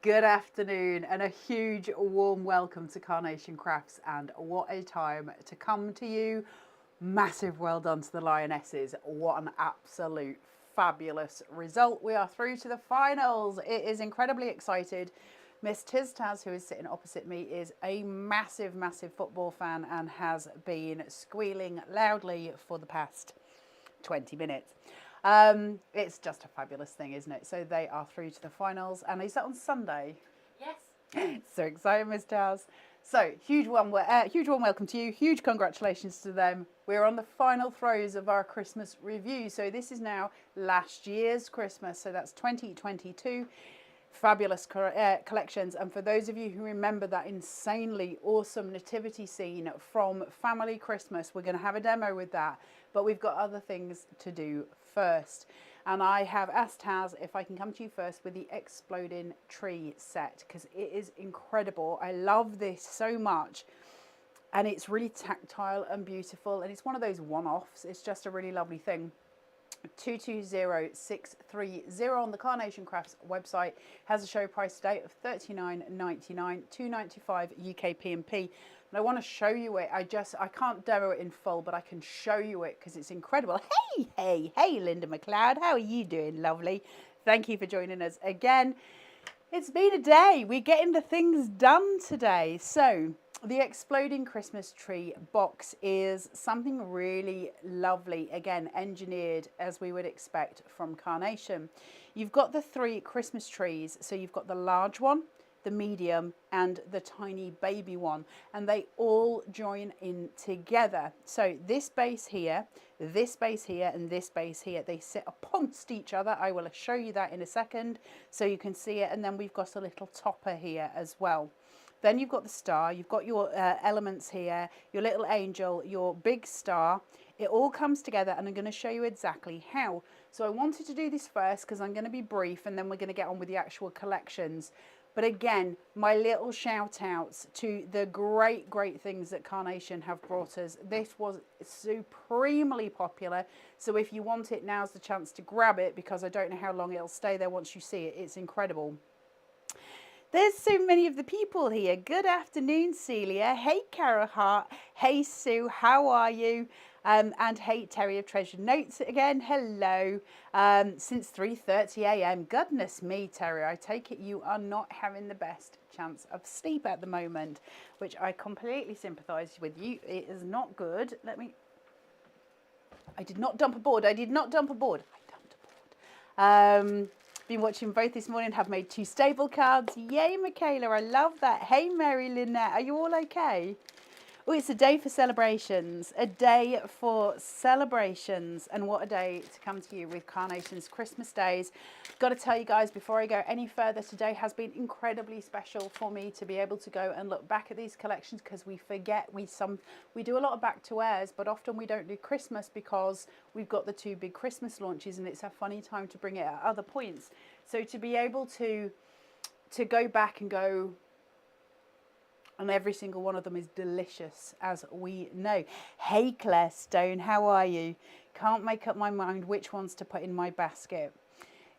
Good afternoon and a huge warm welcome to Carnation Crafts, and what a time to come to you. Massive well done to the Lionesses. What an absolute fabulous result. We are through to the finals. It is incredibly excited. Miss Tiztaz, who is sitting opposite me, is a massive football fan and has been squealing loudly for the past 20 minutes. It's just a fabulous thing, isn't it? So they are through to the finals, and is that on Sunday? Yes. So excited, Miss Taz. So huge one welcome to you. Huge congratulations to them. We're on the final throes of our Christmas review. So this is now last year's Christmas. So that's 2022. Fabulous collections, and for those of you who remember that insanely awesome nativity scene from Family Christmas, we're going to have a demo with that, but we've got other things to do first. And I have asked Taz if I can come to you first with the exploding tree set, because it is incredible. I love this so much, and it's really tactile and beautiful, and it's one of those one-offs. It's just a really lovely thing. 220630 on the Carnation Crafts website has a show price today of $39.99, $2.95 UK P&P. And I want to show you it. I can't demo it in full, but I can show you it because it's incredible. Hey, Linda McLeod, how are you doing? Lovely. Thank you for joining us again. It's been a day. We're getting the things done today. So the exploding Christmas tree box is something really lovely. Again, engineered as we would expect from Carnation. You've got the 3 Christmas trees. So you've got the large one, the medium, and the tiny baby one, and they all join in together. So this base here, and this base here, they sit amongst each other. I will show you that in a second so you can see it. And then we've got a little topper here as well. Then you've got the star, you've got your elements here, your little angel, your big star. It all comes together, and I'm going to show you exactly how. So I wanted to do this first because I'm going to be brief, and then we're going to get on with the actual collections. But again, my little shout outs to the great things that Carnation have brought us. This was supremely popular. So if you want it, now's the chance to grab it, because I don't know how long it'll stay there once you see it. It's incredible. There's so many of the people here. Good afternoon, Celia. Hey, Cara Hart. Hey, Sue. How are you? And hey, Terry of Treasure Notes again. Hello. Since 3:30 a.m. Goodness me, Terry. I take it you are not having the best chance of sleep at the moment, which I completely sympathise with you. It is not good. I did not dump a board. I dumped a board. Been watching both this morning, have made 2 stable cards. Yay, Michaela, I love that. Hey, Mary Lynette, are you all okay? Oh, it's a day for celebrations. A day for celebrations. And what a day to come to you with Carnation's Christmas days. Got to tell you guys, before I go any further, today has been incredibly special for me to be able to go and look back at these collections, because we forget, we do a lot of back to airs, but often we don't do Christmas because we've got the 2 big Christmas launches, and it's a funny time to bring it at other points. So to be able to go back and go, and every single one of them is delicious, as we know. Hey, Claire Stone, how are you? Can't make up my mind which ones to put in my basket.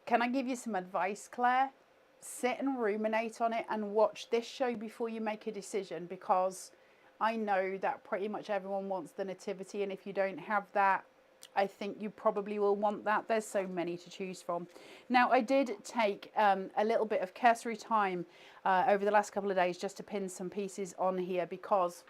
Can I give you some advice, Claire? Sit and ruminate on it and watch this show before you make a decision, because I know that pretty much everyone wants the nativity, and if you don't have that, I think you probably will want that. There's so many to choose from. Now, I did take a little bit of cursory time over the last couple of days just to pin some pieces on here, because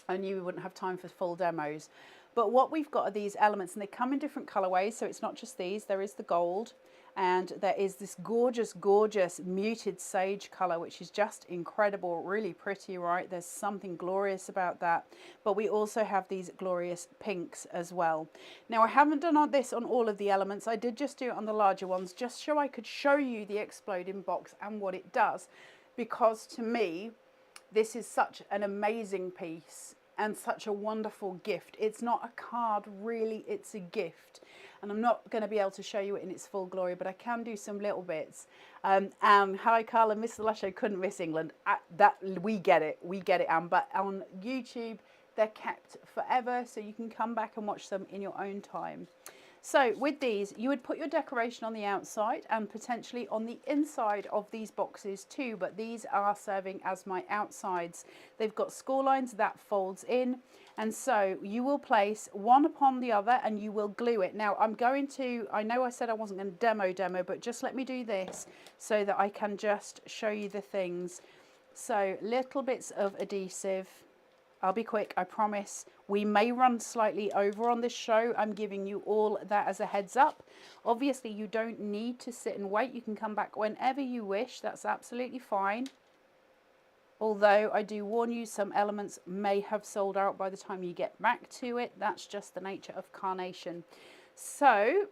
I knew we wouldn't have time for full demos. But what we've got are these elements, and they come in different colorways. So it's not just these. There is the gold, and there is this gorgeous muted sage color, which is just incredible, really pretty, right? There's something glorious about that. But we also have these glorious pinks as well. Now, I haven't done this on all of the elements. I did just do it on the larger ones, just so I could show you the exploding box and what it does, because to me, this is such an amazing piece and such a wonderful gift. It's not a card, really, it's a gift. And I'm not going to be able to show you it in its full glory, but I can do some little bits. Hi, Carla. Miss Lusho couldn't miss England. We get it, Anne. But on YouTube, they're kept forever, so you can come back and watch them in your own time. So with these, you would put your decoration on the outside and potentially on the inside of these boxes too, but these are serving as my outsides. They've got score lines that folds in, and so you will place one upon the other and you will glue it. Now I'm going to, I know I said I wasn't going to demo, but just let me do this so that I can just show you the things. So little bits of adhesive. I'll be quick, I promise. We may run slightly over on this show. I'm giving you all that as a heads up. Obviously, you don't need to sit and wait. You can come back whenever you wish. That's absolutely fine. Although I do warn you, some elements may have sold out by the time you get back to it. That's just the nature of Carnation. So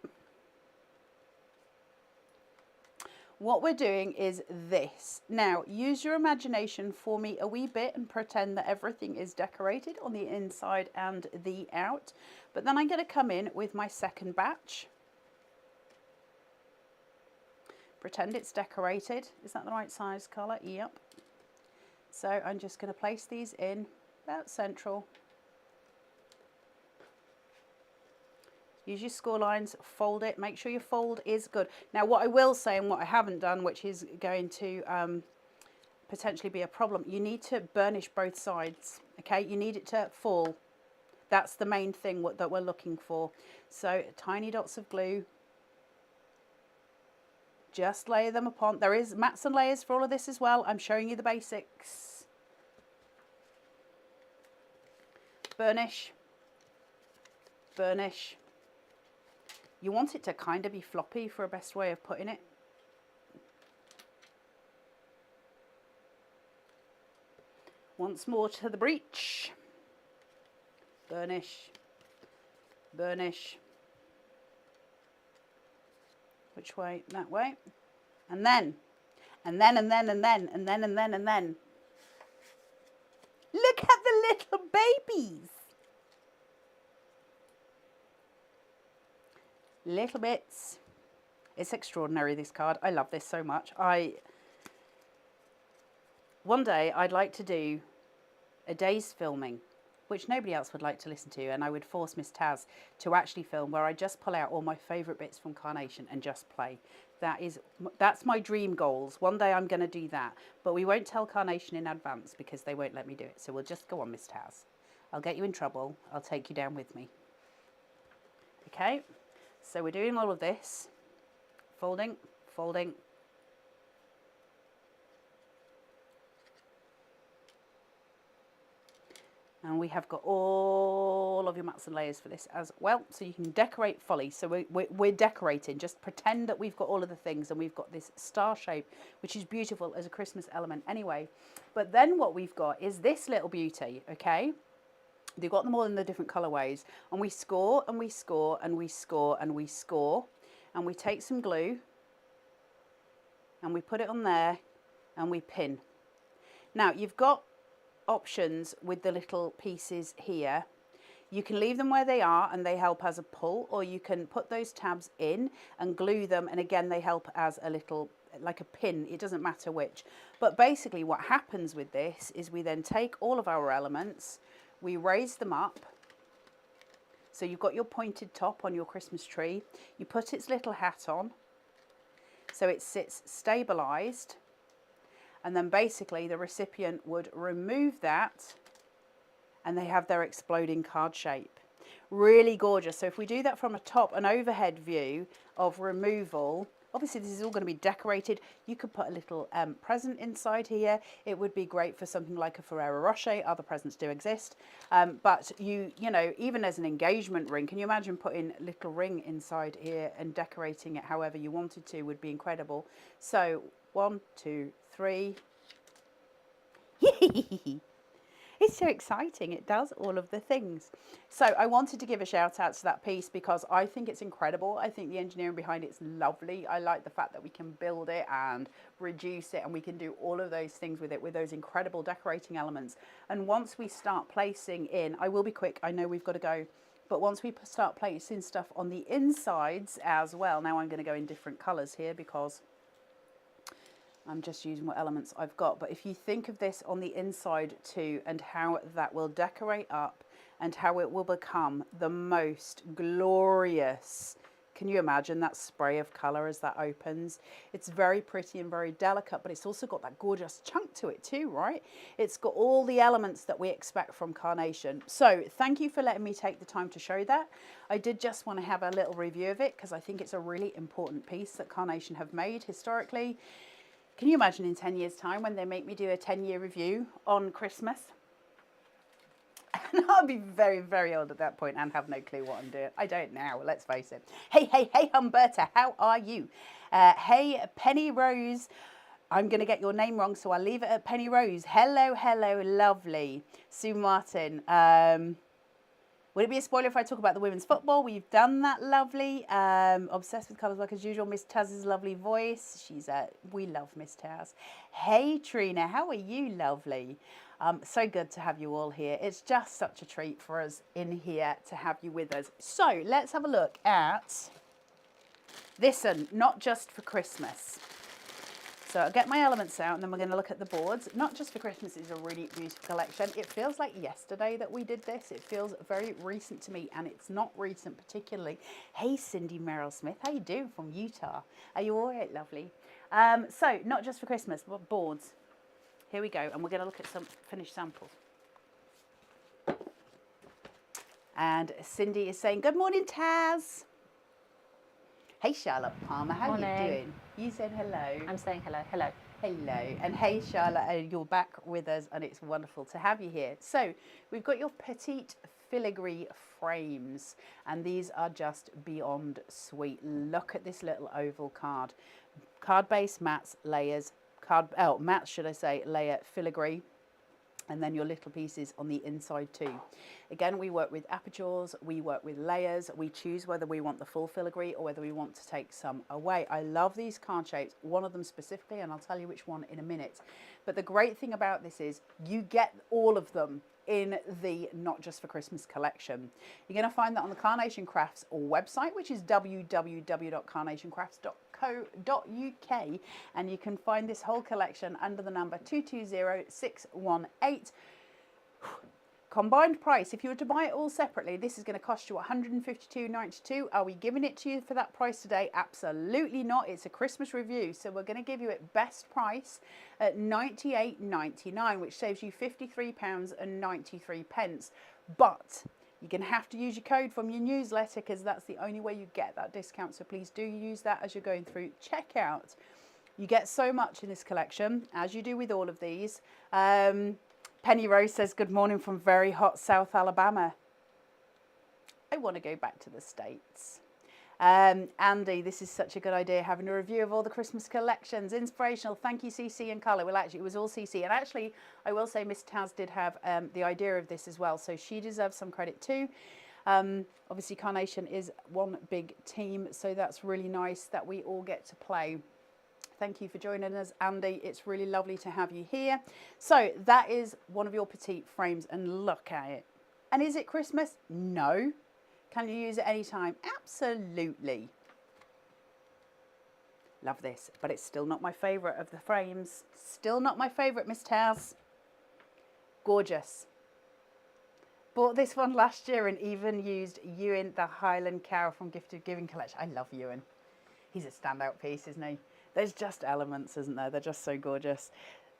what we're doing is this. Now, use your imagination for me a wee bit and pretend that everything is decorated on the inside and the out. But then I'm going to come in with my second batch. Pretend it's decorated. Is that the right size, Carla? Yep. So I'm just going to place these in about central. Use your score lines, fold it, make sure your fold is good. Now what I will say, and what I haven't done, which is going to potentially be a problem, you need to burnish both sides, okay? You need it to fall. That's the main thing that we're looking for. So tiny dots of glue. Just layer them upon. There is mats and layers for all of this as well. I'm showing you the basics. Burnish. Burnish. You want it to kind of be floppy for a best way of putting it. Once more to the breech. Burnish. Burnish. Which way? That way. And then. And then. Look at the little babies. Little bits. It's extraordinary, this card. I love this so much. One day I'd like to do a day's filming, which nobody else would like to listen to, and I would force Miss Taz to actually film, where I just pull out all my favourite bits from Carnation and just play. That's my dream goals. One day I'm going to do that, but we won't tell Carnation in advance because they won't let me do it. So we'll just go on, Miss Taz. I'll get you in trouble. I'll take you down with me. Okay. So we're doing all of this, folding, folding. And we have got all of your mats and layers for this as well. So you can decorate fully. So we're decorating. Just pretend that we've got all of the things and we've got this star shape, which is beautiful as a Christmas element anyway. But then what we've got is this little beauty, okay? They've got them all in the different colorways, and we score and we score and we score and we score, and we take some glue and we put it on there and we pin. Now you've got options with the little pieces here. You can leave them where they are and they help as a pull, or you can put those tabs in and glue them, and again they help as a little, like a pin. It doesn't matter which. But basically what happens with this is we then take all of our elements, we raise them up. So you've got your pointed top on your Christmas tree. You put its little hat on so it sits stabilized, and then basically the recipient would remove that and they have their exploding card shape. Really gorgeous. So if we do that from a top and overhead view of removal, obviously this is all going to be decorated. You could put a little present inside here. It would be great for something like a Ferrero Rocher. Other presents do exist. But you know, even as an engagement ring, can you imagine putting a little ring inside here and decorating it however you wanted to? Would be incredible. So 1, 2, 3. It's so exciting. It does all of the things. So I wanted to give a shout out to that piece because I think it's incredible. I think the engineering behind it's lovely. I like the fact that we can build it and reduce it, and we can do all of those things with it, with those incredible decorating elements. And once we start placing in, I will be quick, I know we've got to go, but once we start placing stuff on the insides as well, now I'm going to go in different colours here because I'm just using what elements I've got. But if you think of this on the inside too, and how that will decorate up and how it will become the most glorious. Can you imagine that spray of colour as that opens? It's very pretty and very delicate, but it's also got that gorgeous chunk to it too, right? It's got all the elements that we expect from Carnation. So thank you for letting me take the time to show that. I did just want to have a little review of it because I think it's a really important piece that Carnation have made historically. Can you imagine in 10 years' time when they make me do a 10-year review on Christmas? And I'll be very, very old at that point and have no clue what I'm doing. I don't now, let's face it. Hey, hey, hey, Humberta, how are you? Hey, Penny Rose. I'm going to get your name wrong, so I'll leave it at Penny Rose. Hello, hello, lovely. Sue Martin. Would it be a spoiler if I talk about the women's football? We've done that, lovely. Obsessed with colours like as usual. Miss Taz's lovely voice. We love Miss Taz. Hey, Trina, how are you, lovely? So good to have you all here. It's just such a treat for us in here to have you with us. So let's have a look at this one, Not Just for Christmas. So I'll get my elements out and then we're going to look at the boards. Not Just for Christmas is a really beautiful collection. It feels like yesterday that we did this. It feels very recent to me, and it's not recent particularly. Hey, Cindy Merrill Smith, how you doing from Utah? Are you all right, lovely? So Not Just for Christmas, but boards. Here we go, and we're going to look at some finished samples. And Cindy is saying, good morning, Taz. Hey, Charlotte Palmer, how are you doing? You said hello. I'm saying hello, hello. Hello, and hey, Charlotte, you're back with us, and it's wonderful to have you here. So we've got your petite filigree frames, and these are just beyond sweet. Look at this little oval card. Card base, mats, layers, mats, should I say, layer filigree, and then your little pieces on the inside too. Again, we work with apertures, we work with layers, we choose whether we want the full filigree or whether we want to take some away. I love these card shapes, one of them specifically, and I'll tell you which one in a minute. But the great thing about this is you get all of them in the Not Just for Christmas collection. You're going to find that on the Carnation Crafts website, which is www.carnationcrafts.co.uk, and you can find this whole collection under the number 220618. Combined price, if you were to buy it all separately, this is going to cost you $152.92. Are we giving it to you for that price today? Absolutely not. It's a Christmas review, so we're going to give you it best price at $98.99, which saves you £53.93. But you're going to have to use your code from your newsletter because that's the only way you get that discount. So please do use that as you're going through checkout. You get so much in this collection, as you do with all of these. Penny Rose says, good morning from very hot South Alabama. I want to go back to the States. Andy, this is such a good idea, having a review of all the Christmas collections. Inspirational. Thank you, CC and Carla. Well, actually, it was all CC. And actually, I will say Miss Taz did have the idea of this as well. So she deserves some credit too. Obviously, Carnation is one big team. So that's really nice that we all get to play. Thank you for joining us, Andy. It's really lovely to have you here. So that is one of your petite frames, and look at it. And is it Christmas? No. Can you use it anytime? Absolutely. Love this, but it's still not my favourite of the frames. Still not my favourite, Miss Taz. Gorgeous. Bought this one last year and even used Ewan the Highland Cow from Gift of Giving collection. I love Ewan. He's a standout piece, isn't he? There's just elements, isn't there? They're just so gorgeous.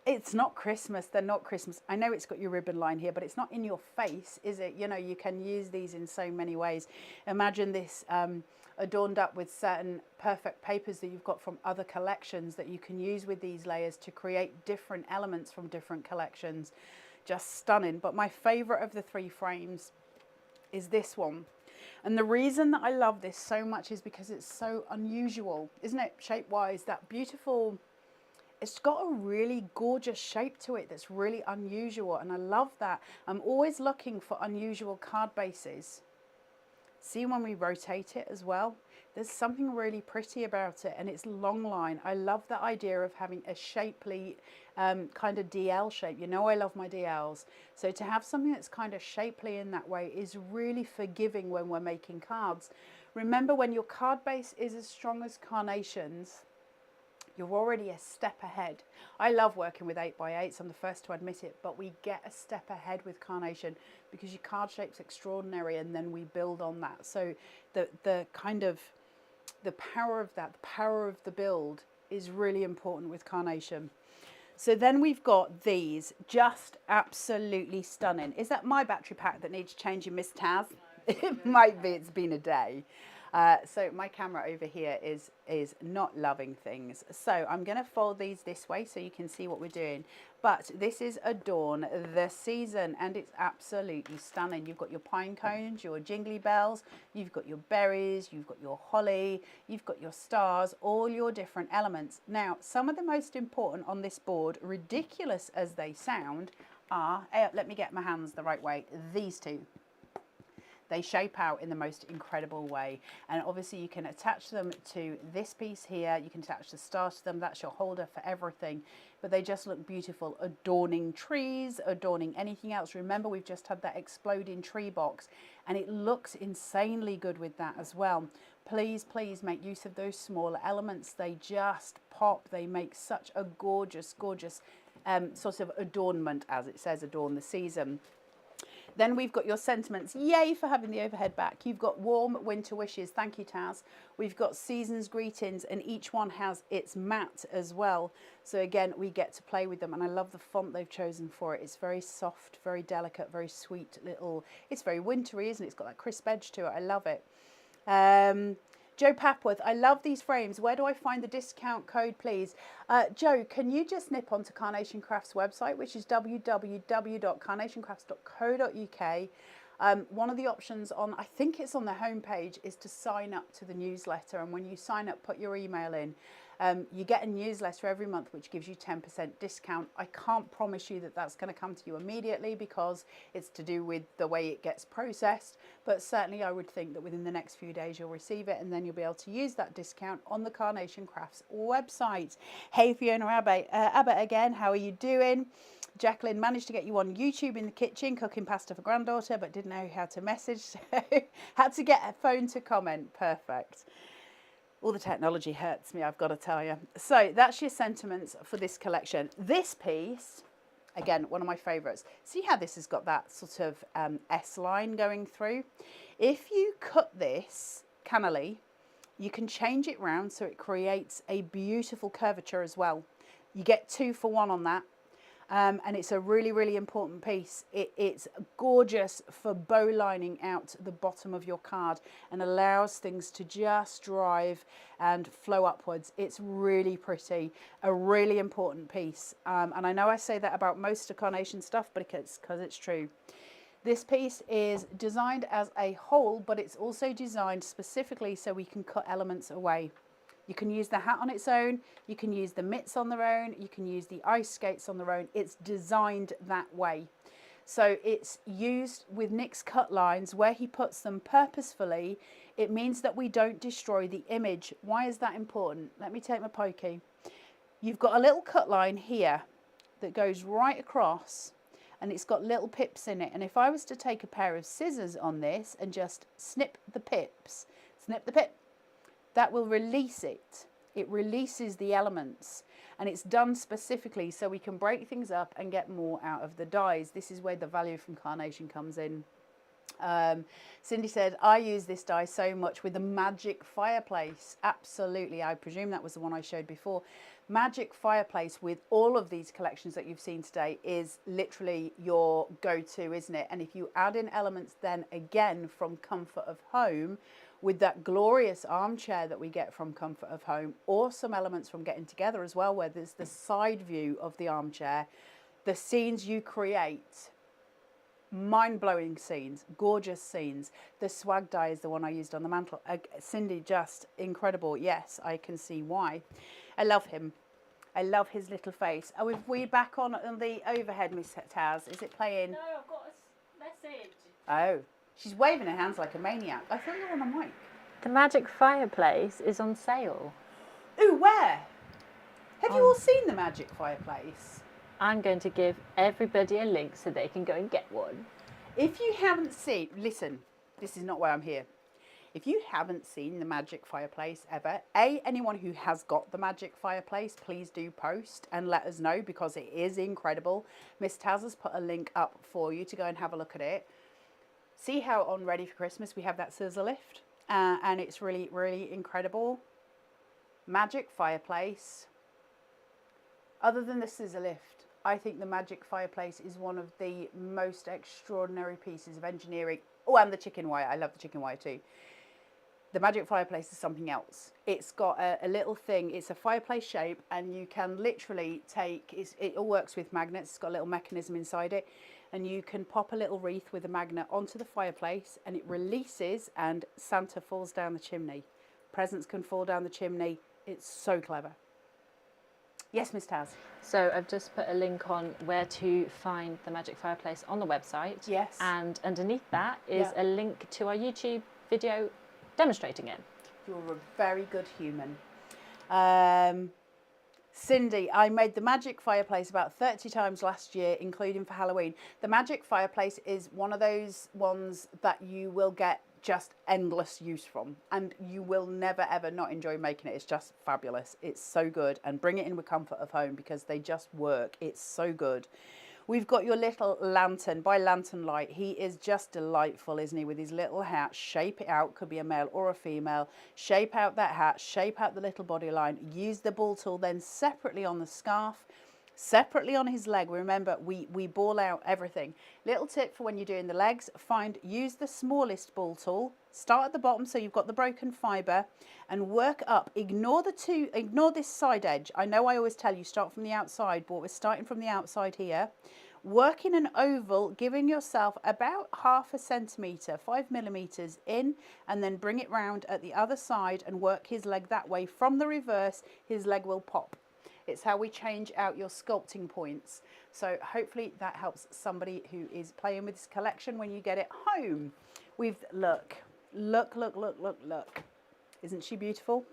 It's not Christmas. They're not Christmas. I know it's got your ribbon line here, but it's not in your face, is it? You know, you can use these in so many ways. Imagine this adorned up with certain perfect papers that you've got from other collections that you can use with these layers to create different elements from different collections. Just stunning. But my favorite of the three frames is this one. And the reason that I love this so much is because it's so unusual, isn't it? Shape-wise, that beautiful, it's got a really gorgeous shape to it that's really unusual. And I love that. I'm always looking for unusual card bases. See when we rotate it as well? There's something really pretty about it, and it's long line. I love the idea of having a shapely kind of DL shape. You know I love my DLs. So to have something that's kind of shapely in that way is really forgiving when we're making cards. Remember, when your card base is as strong as Carnation's, You're already a step ahead. I love working with 8x8s, I'm the first to admit it, but we get a step ahead with Carnation because your card shape's extraordinary, and then we build on that. So the kind of the power of that, the power of the build is really important with Carnation. So then we've got these, just absolutely stunning. Is that my battery pack that needs changing, Miss Taz? It might be, it's been a day. So my camera over here is not loving things. So I'm going to fold these this way so you can see what we're doing. But this is Adorn the Season, and it's absolutely stunning. You've got your pine cones, your jingly bells, you've got your berries, you've got your holly, you've got your stars, all your different elements. Now, some of the most important on this board, ridiculous as they sound, are, let me get my hands the right way, these two. They shape out in the most incredible way, and obviously you can attach them to this piece here, you can attach the stars to them, that's your holder for everything, but they just look beautiful, adorning trees, adorning anything else. Remember, we've just had that exploding tree box, and it looks insanely good with that as well. Please, please make use of those smaller elements. They just pop. They make such a gorgeous, gorgeous sort of adornment, as it says, adorn the season. Then we've got your sentiments. Yay for having the overhead back. You've got warm winter wishes. Thank you, Taz. We've got season's greetings, and each one has its mat as well. So again, we get to play with them, and I love the font they've chosen for it. It's very soft, very delicate, very sweet little. It's very wintry, isn't it? It's got that crisp edge to it. I love it. Joe Papworth, I love these frames. Where do I find the discount code, please? Joe, can you just nip onto Carnation Crafts website, which is www.carnationcrafts.co.uk. One of the options on, I think it's on the homepage, is to sign up to the newsletter. And when you sign up, put your email in. You get a newsletter every month which gives you 10% discount. I can't promise you that that's going to come to you immediately because it's to do with the way it gets processed, but certainly I would think that within the next few days you'll receive it, and then you'll be able to use that discount on the Carnation Crafts website. Hey Fiona Abbott again, how are you doing? Jacqueline, managed to get you on YouTube in the kitchen cooking pasta for granddaughter, but didn't know how to message, so had to get a phone to comment. Perfect. All the technology hurts me, I've got to tell you. So that's your sentiments for this collection. This piece, again, one of my favourites. See how this has got that sort of S-line going through? If you cut this cannily, you can change it round so it creates a beautiful curvature as well. You get 2 for 1 on that. And it's a really, really important piece. It's gorgeous for bow lining out the bottom of your card and allows things to just drive and flow upwards. It's really pretty, a really important piece. And I know I say that about most of Carnation stuff, but it's because it's true. This piece is designed as a whole, but it's also designed specifically so we can cut elements away. You can use the hat on its own, you can use the mitts on their own, you can use the ice skates on their own. It's designed that way. So it's used with Nick's cut lines where he puts them purposefully. It means that we don't destroy the image. Why is that important? Let me take my pokey. You've got a little cut line here that goes right across, and it's got little pips in it. And if I was to take a pair of scissors on this and just snip the pips, snip the pip, that will release it. It releases the elements, and it's done specifically so we can break things up and get more out of the dies. This is where the value from Carnation comes in. Cindy said, I use this die so much with the Magic Fireplace. Absolutely. I presume that was the one I showed before. Magic Fireplace with all of these collections that you've seen today is literally your go-to, isn't it? And if you add in elements then again from Comfort of Home, with that glorious armchair that we get from Comfort of Home, or some elements from Getting Together as well, where there's the side view of the armchair, the scenes you create, mind-blowing scenes, gorgeous scenes. The swag die is the one I used on the mantle. Cindy, just incredible. Yes, I can see why. I love him. I love his little face. Are we back on the overhead, Miss Taz? Is it playing? No, I've got a message. Oh. She's waving her hands like a maniac. I thought you were on a mic. The Magic Fireplace is on sale. Ooh, where? Have you all seen the Magic Fireplace? I'm going to give everybody a link so they can go and get one. If you haven't seen, listen, this is not why I'm here. If you haven't seen the magic fireplace ever, anyone who has got the magic fireplace, please do post and let us know, because it is incredible. Miss Taz has put a link up for you to go and have a look at it. See how on Ready for Christmas we have that scissor lift, and it's really, really incredible. Magic fireplace. Other than the scissor lift, I think the magic fireplace is one of the most extraordinary pieces of engineering. Oh, and the chicken wire. I love the chicken wire too. The magic fireplace is something else. It's got a little thing. It's a fireplace shape, and you can literally take, it all works with magnets. It's got a little mechanism inside it, and you can pop a little wreath with a magnet onto the fireplace, and it releases, and Santa falls down the chimney. Presents can fall down the chimney. It's so clever. Yes, Miss Taz. So I've just put a link on where to find the magic fireplace on the website. Yes. And underneath that is Yeah. a link to our YouTube video demonstrating it. You're a very good human. Cindy, I made the magic fireplace about 30 times last year, including for Halloween. The magic fireplace is one of those ones that you will get just endless use from, and you will never ever not enjoy making it. It's just fabulous. It's so good, and bring it in with comfort of home, because they just work. It's so good. We've got your little lantern by Lantern Light. He is just delightful, isn't he? With his little hat, shape it out, could be a male or a female. Shape out that hat, shape out the little body line. Use the ball tool then separately on the scarf, separately on his leg. Remember, we ball out everything. Little tip for when you're doing the legs, use the smallest ball tool. Start at the bottom so you've got the broken fibre, and work up. Ignore this side edge. I know I always tell you start from the outside, but we're starting from the outside here. Work in an oval, giving yourself about 1/2 centimetre, 5 millimetres in, and then bring it round at the other side and work his leg that way. From the reverse, his leg will pop. It's how we change out your sculpting points. So hopefully that helps somebody who is playing with this collection when you get it home. Look. Isn't she beautiful?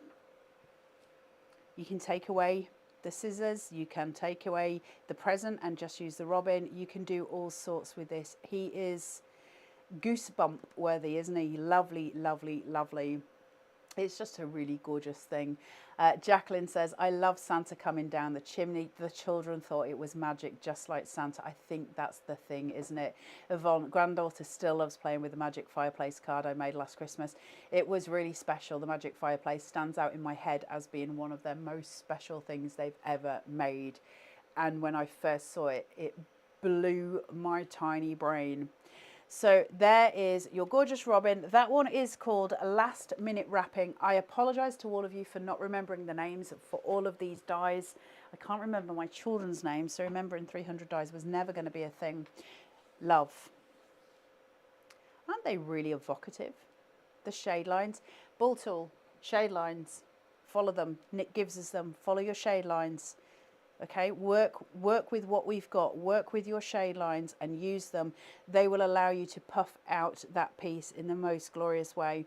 You can take away the scissors, you can take away the present and just use the robin. You can do all sorts with this. He is goosebump worthy, isn't he? Lovely, lovely, lovely. It's just a really gorgeous thing. Jacqueline says, I love Santa coming down the chimney. The children thought it was magic, just like Santa. I think that's the thing, isn't it? Yvonne, granddaughter, still loves playing with the magic fireplace card I made last Christmas. It was really special. The magic fireplace stands out in my head as being one of their most special things they've ever made. And when I first saw it, it blew my tiny brain. So there is your gorgeous robin. That one is called Last Minute Wrapping. I apologise to all of you for not remembering the names for all of these dies. I can't remember my children's names, so remembering 300 dies was never going to be a thing. Love. Aren't they really evocative? The shade lines. Ball tool, shade lines. Follow them. Nick gives us them. Follow your shade lines. Okay, work with what we've got, work with your shade lines and use them. They will allow you to puff out that piece in the most glorious way.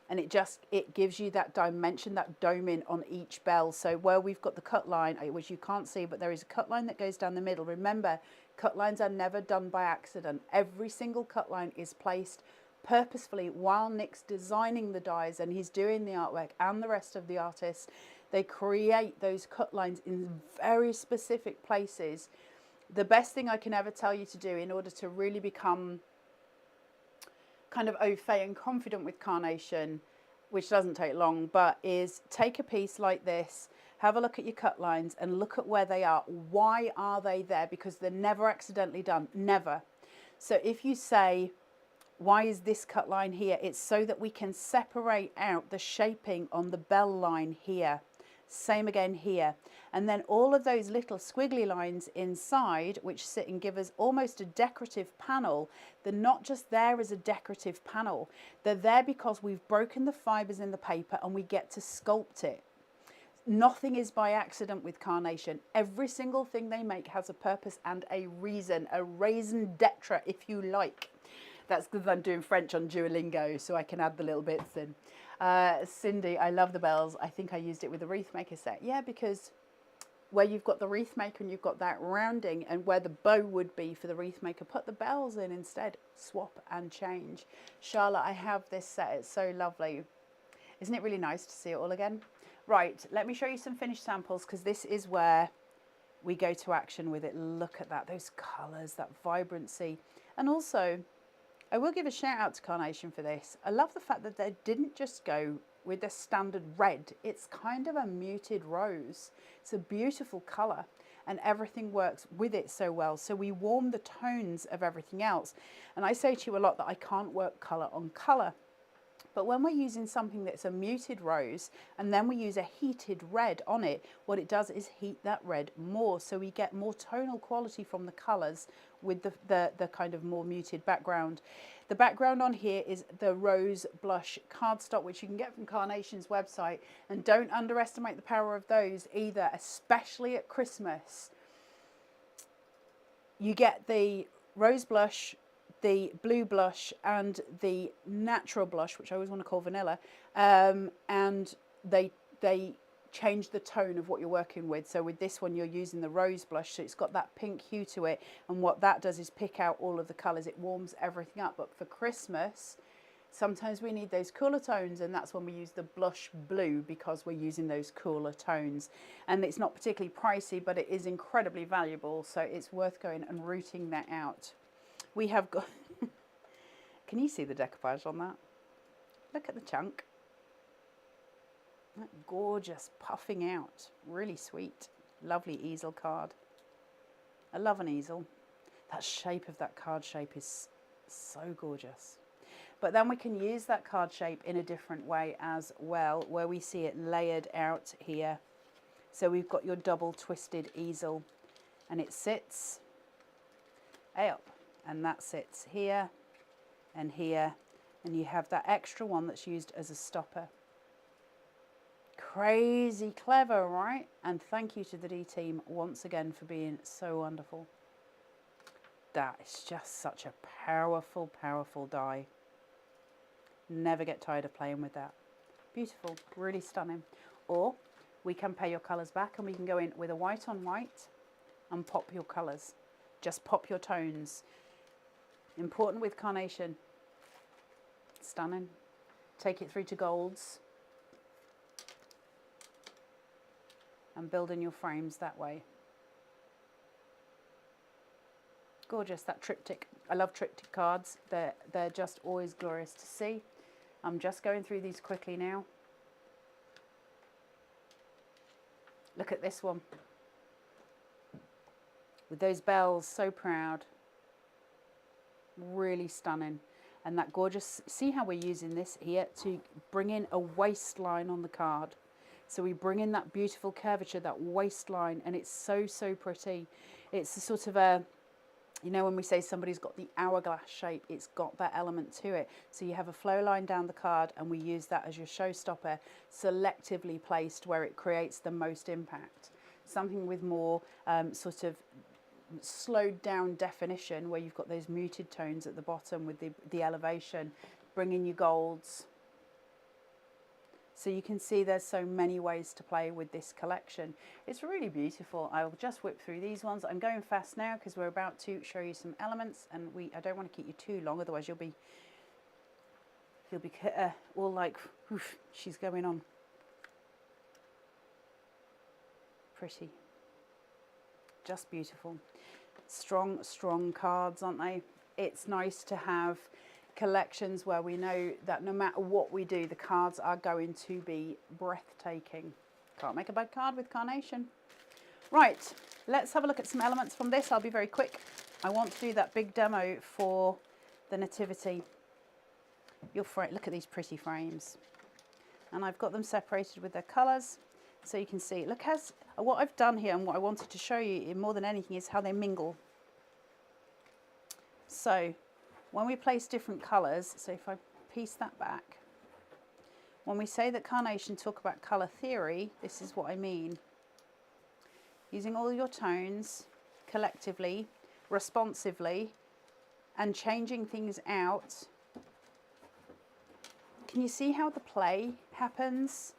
And it gives you that dimension, that doming on each bell. So where we've got the cut line, which you can't see, but there is a cut line that goes down the middle. Remember, cut lines are never done by accident. Every single cut line is placed purposefully while Nick's designing the dies and he's doing the artwork, and the rest of the artists. They create those cut lines in very specific places. The best thing I can ever tell you to do in order to really become kind of au fait and confident with Carnation, which doesn't take long, but is take a piece like this, have a look at your cut lines and look at where they are. Why are they there? Because they're never accidentally done, never. So if you say, why is this cut line here? It's so that we can separate out the shaping on the bell line here. Same again here. And then all of those little squiggly lines inside, which sit and give us almost a decorative panel, they're not just there as a decorative panel. They're there because we've broken the fibres in the paper and we get to sculpt it. Nothing is by accident with Carnation. Every single thing they make has a purpose and a reason, a raison d'etre, if you like. That's because I'm doing French on Duolingo, so I can add the little bits in. Cindy, I love the bells. I think I used it with the wreath maker set. Yeah, because where you've got the wreath maker and you've got that rounding, and where the bow would be for the wreath maker, put the bells in instead. Swap and change. Charlotte, I have this set. It's so lovely. Isn't it really nice to see it all again? Right, let me show you some finished samples, because this is where we go to action with it. Look at that, those colours, that vibrancy. And also, I will give a shout out to Carnation for this. I love the fact that they didn't just go with the standard red. It's kind of a muted rose. It's a beautiful colour, and everything works with it so well. So we warm the tones of everything else. And I say to you a lot that I can't work colour on colour. But when we're using something that's a muted rose and then we use a heated red on it, what it does is heat that red more. So we get more tonal quality from the colours with the kind of more muted background. The background on here is the Rose Blush cardstock, which you can get from Carnation's website. And don't underestimate the power of those either, especially at Christmas. You get the Rose Blush, the blue blush, and the natural blush, which I always want to call vanilla, and they change the tone of what you're working with. So with this one you're using the rose blush, so it's got that pink hue to it, and what that does is pick out all of the colours. It warms everything up. But for Christmas sometimes we need those cooler tones, and that's when we use the blush blue, because we're using those cooler tones. And it's not particularly pricey, but it is incredibly valuable, so it's worth going and rooting that out. We have got, can you see the decoupage on that? Look at the chunk. That gorgeous, puffing out, really sweet, lovely easel card. I love an easel. That shape of that card shape is so gorgeous. But then we can use that card shape in a different way as well, where we see it layered out here. So we've got your double twisted easel, and it sits up, and that sits here and here, and you have that extra one that's used as a stopper. Crazy clever, right? And thank you to the D team once again for being so wonderful. That is just such a powerful, powerful die. Never get tired of playing with that. Beautiful, really stunning. Or we can pay your colours back, and we can go in with a white on white and pop your colours. Just pop your tones. Important with Carnation. Stunning. Take it through to golds and build in your frames that way. Gorgeous, that triptych. I love triptych cards. They're just always glorious to see. I'm just going through these quickly now. Look at this one. With those bells, so proud. Really stunning. And that gorgeous, see how we're using this here to bring in a waistline on the card. So we bring in that beautiful curvature, that waistline, and it's so, so pretty. It's a sort of a, you know, when we say somebody's got the hourglass shape, it's got that element to it. So you have a flow line down the card, and we use that as your showstopper, selectively placed where it creates the most impact. Something with more sort of slowed down definition, where you've got those muted tones at the bottom with the elevation, bring in your golds. So you can see there's so many ways to play with this collection. It's really beautiful. I'll just whip through these ones. I'm going fast now because we're about to show you some elements, and I don't want to keep you too long, otherwise you'll be all like, oof, she's going on. Pretty. Just beautiful. Strong, strong cards, aren't they? It's nice to have collections where we know that no matter what we do, the cards are going to be breathtaking. Can't make a bad card with Carnation. Right, let's have a look at some elements from this. I'll be very quick. I want to do that big demo for the nativity. Look at these pretty frames. And I've got them separated with their colours, so you can see. Look, what I've done here, and what I wanted to show you more than anything, is how they mingle. So when we place different colours, so if I piece that back, when we say that Carnation talk about colour theory, this is what I mean. Using all your tones collectively, responsively, and changing things out. Can you see how the play happens?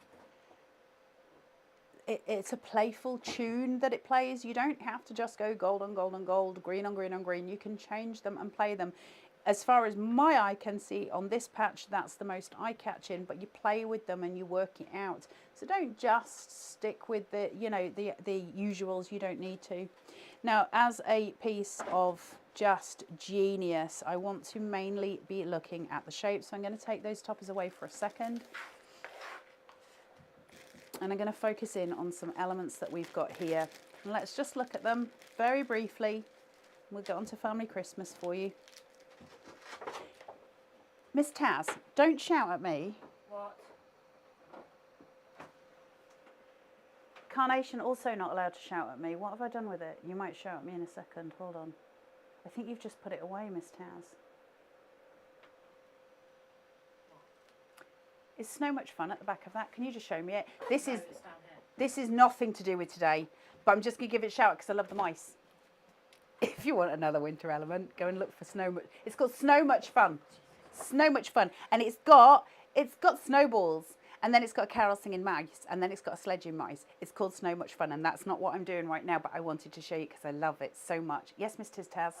it's a playful tune that it plays. You don't have to just go gold on gold on gold, green on green on green. You can change them and play them. As far as my eye can see on this patch, that's the most eye-catching, but you play with them and you work it out. So don't just stick with the, you know, the usuals. You don't need to. Now, as a piece of just genius, I want to mainly be looking at the shapes. So I'm going to take those toppers away for a second. And I'm going to focus in on some elements that we've got here. And let's just look at them very briefly. We'll get on to Family Christmas for you. Miss Taz, don't shout at me. What? Carnation also not allowed to shout at me. What have I done with it? You might shout at me in a second. Hold on. I think you've just put it away, Miss Taz. Is snow much fun at the back of that? Can you just show me it? This is nothing to do with today, but I'm just going to give it a shout because I love the mice. If you want another winter element, go and look for snow. It's called Snow Much Fun. Snow Much Fun. And it's got snowballs. And then it's got a carol singing mice. And then it's got a sledging mice. It's called Snow Much Fun. And that's not what I'm doing right now, but I wanted to show you because I love it so much. Yes, Miss Tiz Taz?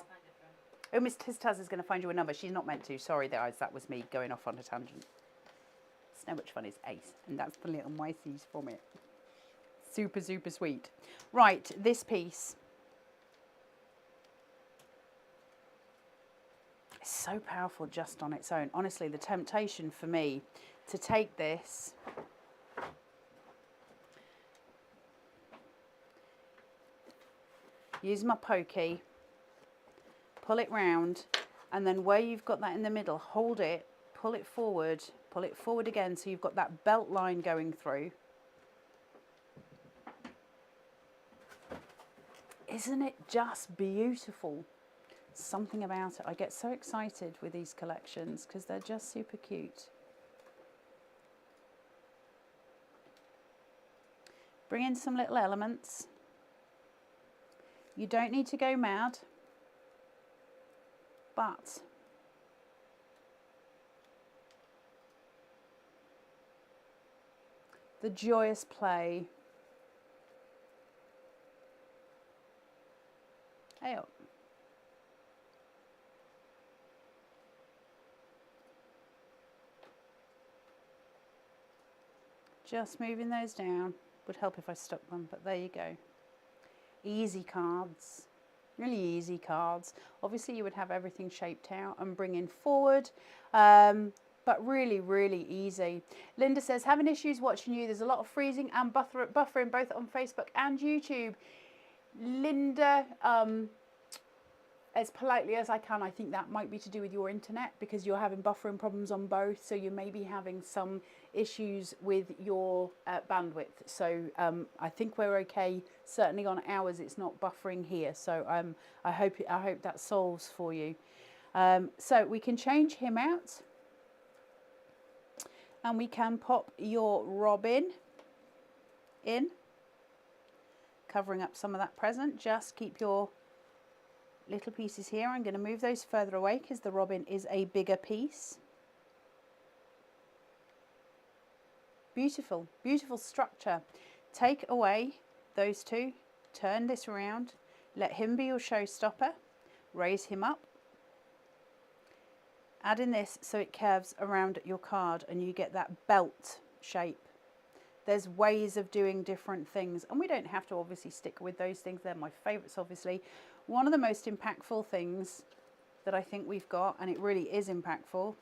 Oh, Miss Tiz Taz is going to find you a number. She's not meant to. Sorry, guys. That was me going off on a tangent. Snow Much Fun is ace. And that's the little miceys from it. Super, super sweet. Right, this piece. It's so powerful just on its own. Honestly, the temptation for me to take this use my pokey, pull it round, and then where you've got that in the middle, hold it, pull it forward again so you've got that belt line going through. Isn't it just beautiful? Something about it. I get so excited with these collections because they're just super cute. Bring in some little elements. You don't need to go mad, but the joyous play. Hey up. Just moving those down would help if I stuck them, but there you go. Easy cards, really easy cards. Obviously you would have everything shaped out and bringing forward, but really, really easy. Linda says, having issues watching you. There's a lot of freezing and buffering both on Facebook and YouTube. Linda, as politely as I can, I think that might be to do with your internet because you're having buffering problems on both, so you may be having some issues with your bandwidth. So I think we're okay. Certainly on ours, it's not buffering here. So I hope that solves for you. So we can change him out, and we can pop your robin in, covering up some of that present. Just keep your little pieces here. I'm going to move those further away because the robin is a bigger piece. Beautiful, beautiful structure. Take away those two, turn this around, let him be your showstopper, raise him up, add in this so it curves around your card and you get that belt shape. There's ways of doing different things, and we don't have to obviously stick with those things. They're my favorites, obviously. One of the most impactful things that I think we've got, and it really is impactful.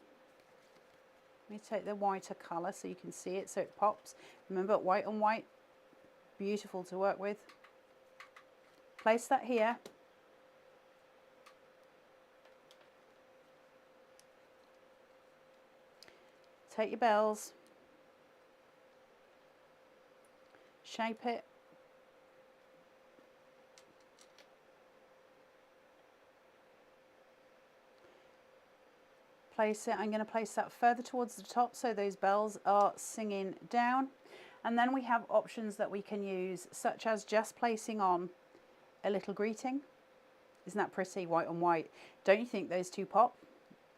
Let me take the whiter colour so you can see it, so it pops. Remember, white on white, beautiful to work with. Place that here. Take your bells. Shape it. Place it. I'm going to place that further towards the top so those bells are singing down. And then we have options that we can use, such as just placing on a little greeting. Isn't that pretty, white on white? Don't you think those two pop?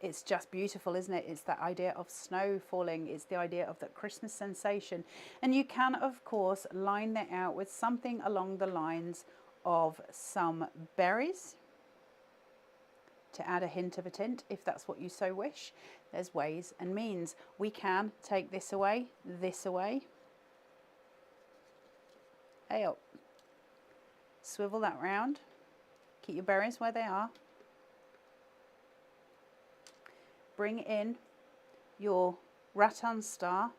It's just beautiful, isn't it? It's that idea of snow falling. It's the idea of that Christmas sensation. And you can, of course, line that out with something along the lines of some berries to add a hint of a tint, if that's what you so wish. There's ways and means. We can take this away, hey up, swivel that round, keep your berries where they are, bring in your rattan star,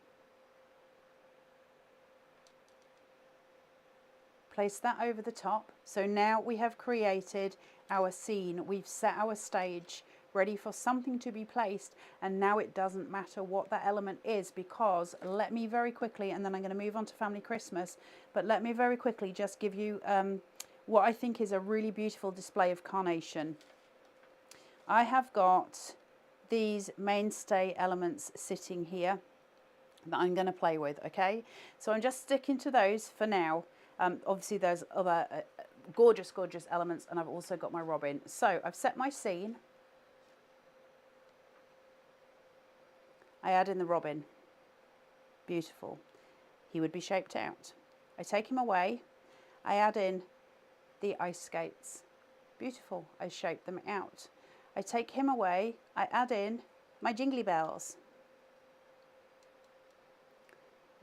place that over the top. So now we have created our scene, we've set our stage ready for something to be placed, and now it doesn't matter what that element is, because let me very quickly, and then I'm going to move on to Family Christmas, but let me very quickly just give you what I think is a really beautiful display of carnation. I have got these mainstay elements sitting here that I'm going to play with, okay? So I'm just sticking to those for now. Obviously there's other gorgeous, gorgeous elements, and I've also got my robin. So I've set my scene. I add in the robin. Beautiful. He would be shaped out. I take him away. I add in the ice skates. Beautiful. I shape them out. I take him away. I add in my jingly bells.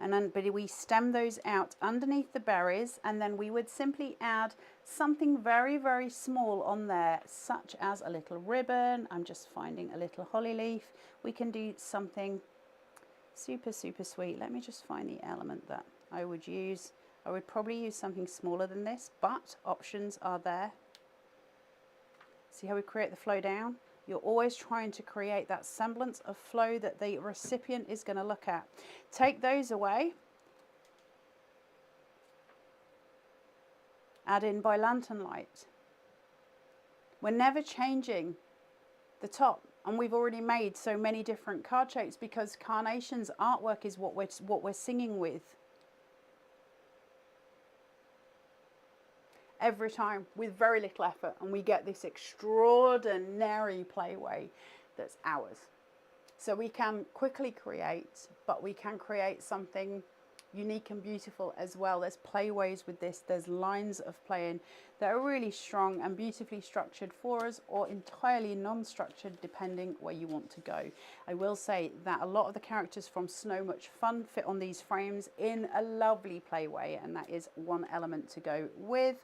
And then but we stem those out underneath the berries, and then we would simply add something very, very small on there, such as a little ribbon. I'm just finding a little holly leaf. We can do something super, super sweet. Let me just find the element that I would use. I would probably use something smaller than this, but options are there. See how we create the flow down? You're always trying to create that semblance of flow that the recipient is going to look at. Take those away. Add in by lantern light. We're never changing the top, and we've already made so many different card shapes because Carnation's artwork is what we're singing with. Every time with very little effort, and we get this extraordinary playway that's ours. So we can quickly create, but we can create something unique and beautiful as well. There's playways with this, there's lines of playing that are really strong and beautifully structured for us, or entirely non-structured depending where you want to go. I will say that a lot of the characters from So Much Fun fit on these frames in a lovely playway, and that is one element to go with.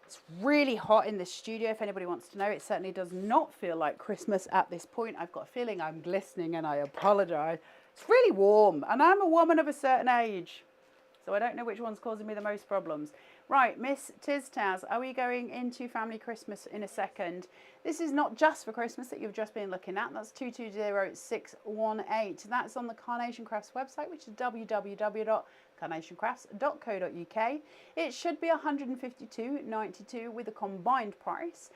It's really hot in the studio, if anybody wants to know. It certainly does not feel like Christmas at this point. I've got a feeling I'm glistening, and I apologise. It's really warm, and I'm a woman of a certain age, so I don't know which one's causing me the most problems. Right, Miss Tiztaz, are we going into Family Christmas in a second? This is not just for Christmas that you've just been looking at. That's 220618. That's on the Carnation Crafts website, which is www.carnationcrafts.co.uk. It should be $152.92 with a combined price.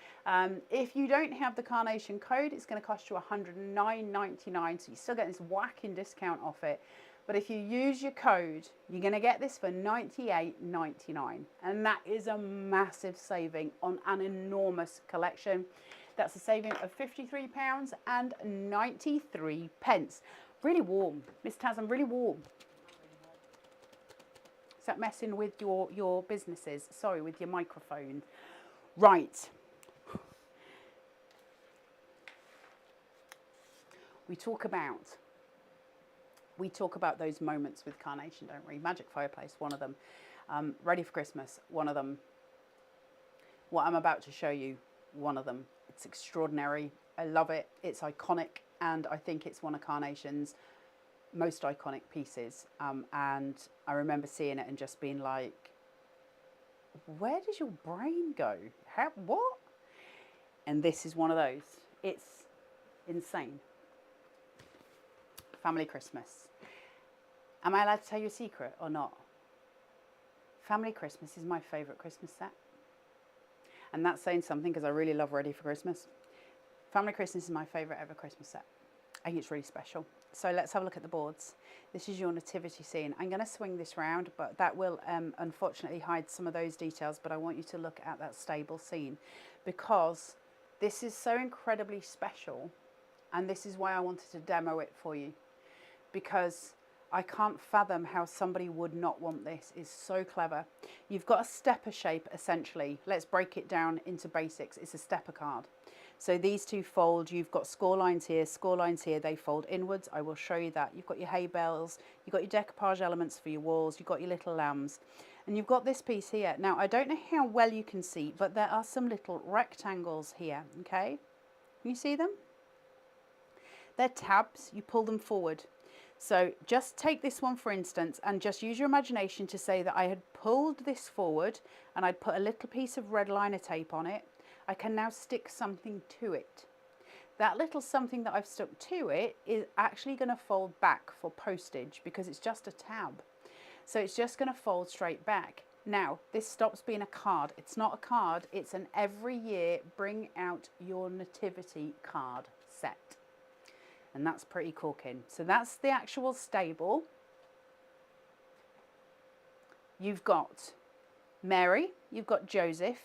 If you don't have the Carnation code, it's going to cost you $109.99, so you're still getting this whacking discount off it. But if you use your code, you're going to get this for $98.99, and that is a massive saving on an enormous collection. That's a saving of £53.93. Really warm, Miss Taz, I'm really warm. Is that messing with your businesses? Sorry, with your microphone. Right. We talk about those moments with Carnation, don't we? Magic Fireplace, one of them. Ready for Christmas, one of them. What I'm about to show you, one of them. It's extraordinary. I love it. It's iconic, and I think it's one of Carnation's most iconic pieces. And I remember seeing it and just being like, where does your brain go? What? And this is one of those. It's insane. Family Christmas. Am I allowed to tell you a secret or not? Family Christmas is my favourite Christmas set. And that's saying something, because I really love Ready for Christmas. Family Christmas is my favourite ever Christmas set. I think it's really special. So let's have a look at the boards. This is your nativity scene. I'm going to swing this round, but that will unfortunately hide some of those details. But I want you to look at that stable scene, because this is so incredibly special And this is why I wanted to demo it for you, because I can't fathom how somebody would not want this. It's so clever. You've got a stepper shape, essentially. Let's break it down into basics. It's a stepper card. So these two fold. You've got score lines here, they fold inwards. I will show you that. You've got your hay bales, you've got your decoupage elements for your walls, you've got your little lambs, and you've got this piece here. Now, I don't know how well you can see, but there are some little rectangles here, okay? Can you see them? They're tabs. You pull them forward. So just take this one, for instance, and just use your imagination to say that I had pulled this forward and I'd put a little piece of red liner tape on it. I can now stick something to it. That little something that I've stuck to it is actually going to fold back for postage because it's just a tab. So it's just going to fold straight back. Now, this stops being a card. It's not a card. It's an every year bring out your nativity card set. And that's pretty corking. So that's the actual stable. You've got Mary, you've got Joseph,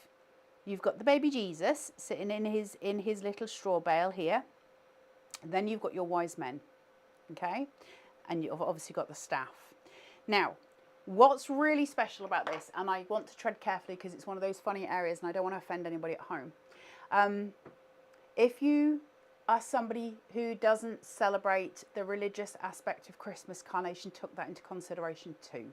you've got the baby Jesus sitting in his little straw bale here. And then you've got your wise men, okay? And you've obviously got the staff. Now, what's really special about this, and I want to tread carefully because it's one of those funny areas and I don't want to offend anybody at home. If you are somebody who doesn't celebrate the religious aspect of Christmas, Carnation took that into consideration too.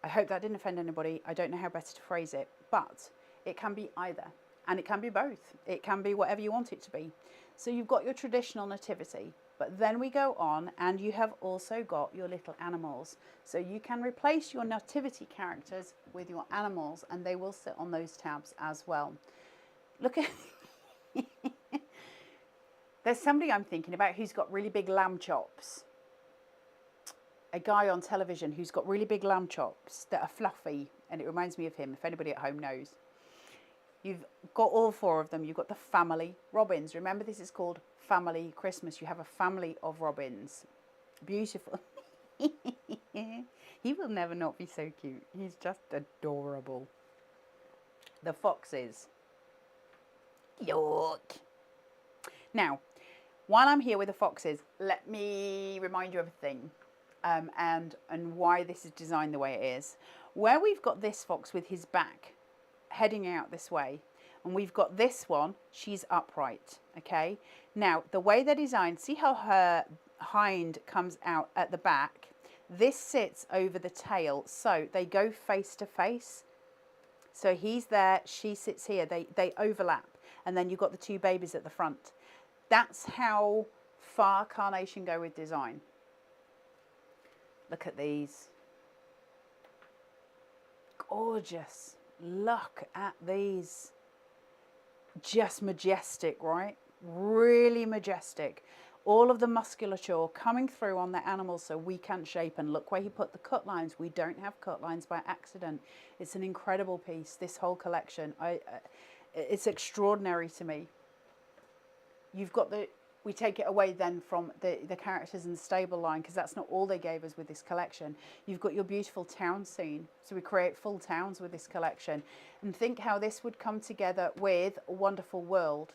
I hope that didn't offend anybody. I don't know how better to phrase it, but it can be either, and it can be both. It can be whatever you want it to be. So you've got your traditional nativity, but then we go on and you have also got your little animals. So you can replace your nativity characters with your animals and they will sit on those tabs as well. Look at... There's somebody I'm thinking about who's got really big lamb chops. A guy on television who's got really big lamb chops that are fluffy, and it reminds me of him, if anybody at home knows. You've got all four of them. You've got the family robins. Remember, this is called Family Christmas. You have a family of robins. Beautiful. He will never not be so cute. He's just adorable. The foxes. Yuck. Now, while I'm here with the foxes, let me remind you of a thing and why this is designed the way it is. Where we've got this fox with his back heading out this way, and we've got this one, she's upright, okay? Now, the way they're designed, see how her hind comes out at the back? This sits over the tail, so they go face to face. So he's there, she sits here, they overlap, and then you've got the two babies at the front. That's how far Carnation go with design. Look at these. Gorgeous. Look at these. Just majestic, right? Really majestic. All of the musculature coming through on the animals so we can shape. And look where he put the cut lines. We don't have cut lines by accident. It's an incredible piece, this whole collection. It's extraordinary to me. You've got we take it away then from the characters in the stable line, because that's not all they gave us with this collection. You've got your beautiful town scene. So we create full towns with this collection. And think how this would come together with A Wonderful World.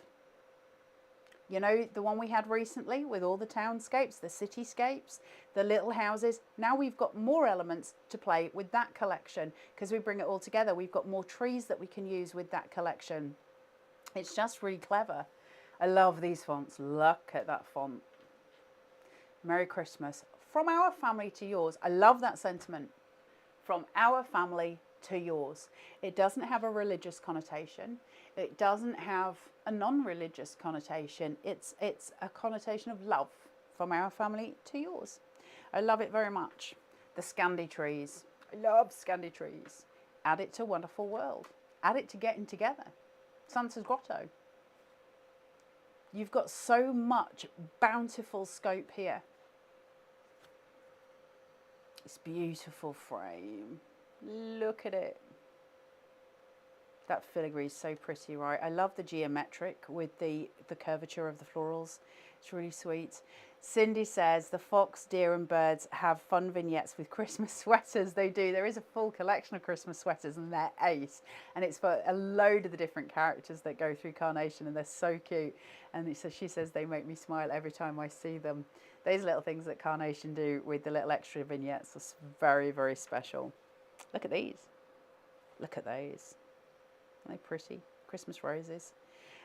You know, the one we had recently with all the townscapes, the cityscapes, the little houses. Now we've got more elements to play with that collection because we bring it all together. We've got more trees that we can use with that collection. It's just really clever. I love these fonts. Look at that font. Merry Christmas. From our family to yours. I love that sentiment. From our family to yours. It doesn't have a religious connotation. It doesn't have a non-religious connotation. It's a connotation of love. From our family to yours. I love it very much. The Scandi trees. I love Scandi trees. Add it to Wonderful World. Add it to Getting Together. Santa's Grotto. You've got so much bountiful scope here. It's beautiful frame. Look at it. That filigree is so pretty, right? I love the geometric with the curvature of the florals. It's really sweet. Cindy says the fox, deer and birds have fun vignettes with Christmas sweaters. They do. There is a full collection of Christmas sweaters and they're ace. And it's for a load of the different characters that go through Carnation and they're so cute. And so she says they make me smile every time I see them. Those little things that Carnation do with the little extra vignettes are very, very special. Look at these. Look at those. Aren't they pretty? Christmas roses.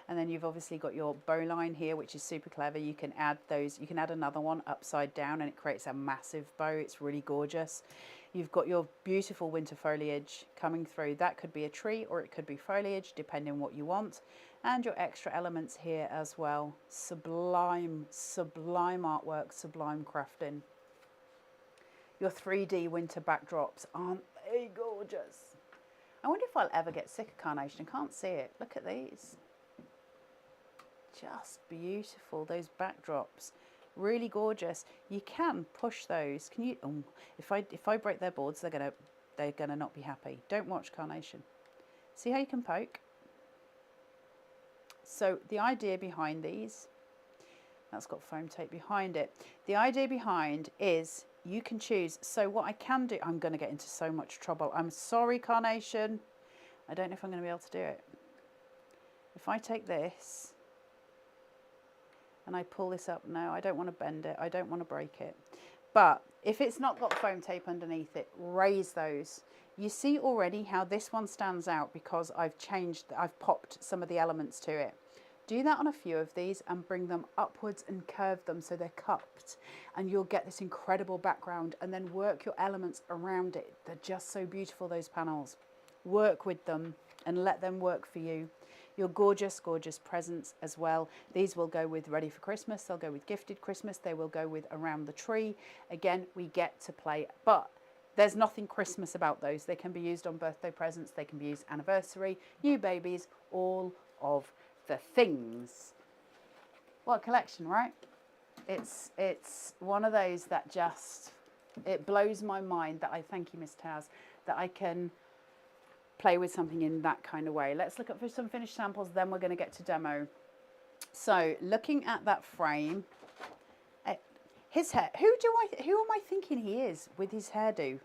And then you've obviously got your bowline here, which is super clever. You can add those, you can add another one upside down and it creates a massive bow. It's really gorgeous. You've got your beautiful winter foliage coming through. That could be a tree or it could be foliage, depending on what you want. And your extra elements here as well. Sublime, sublime artwork, sublime crafting. Your 3D winter backdrops, aren't they gorgeous? I wonder if I'll ever get sick of Carnation. I can't see it. Look at these. Just beautiful. Those backdrops, really gorgeous. You can push those. Can you? Oh, if I break their boards, they're gonna not be happy. Don't watch Carnation. See how you can poke. So the idea behind these, that's got foam tape behind it. The idea behind is you can choose. So what I can do, I'm going to get into so much trouble. I'm sorry, Carnation. I don't know if I'm going to be able to do it. If I take this and I pull this up, no, I don't want to bend it. I don't want to break it. But if it's not got foam tape underneath it, raise those. You see already how this one stands out because I've popped some of the elements to it. Do that on a few of these and bring them upwards and curve them so they're cupped and you'll get this incredible background, and then work your elements around it. They're just so beautiful, those panels. Work with them and let them work for you. Your gorgeous, gorgeous presents as well. These will go with Ready for Christmas. They'll go with Gifted Christmas. They will go with Around the Tree. Again, we get to play, but there's nothing Christmas about those. They can be used on birthday presents. They can be used anniversary, new babies, all of the things. What a collection, right? It's one of those that just, it blows my mind that I, thank you, Miss Taz, that I can play with something in that kind of way. Let's look at for some finished samples, then we're going to get to demo. So looking at that frame, his hair, who am I thinking he is with his hairdo?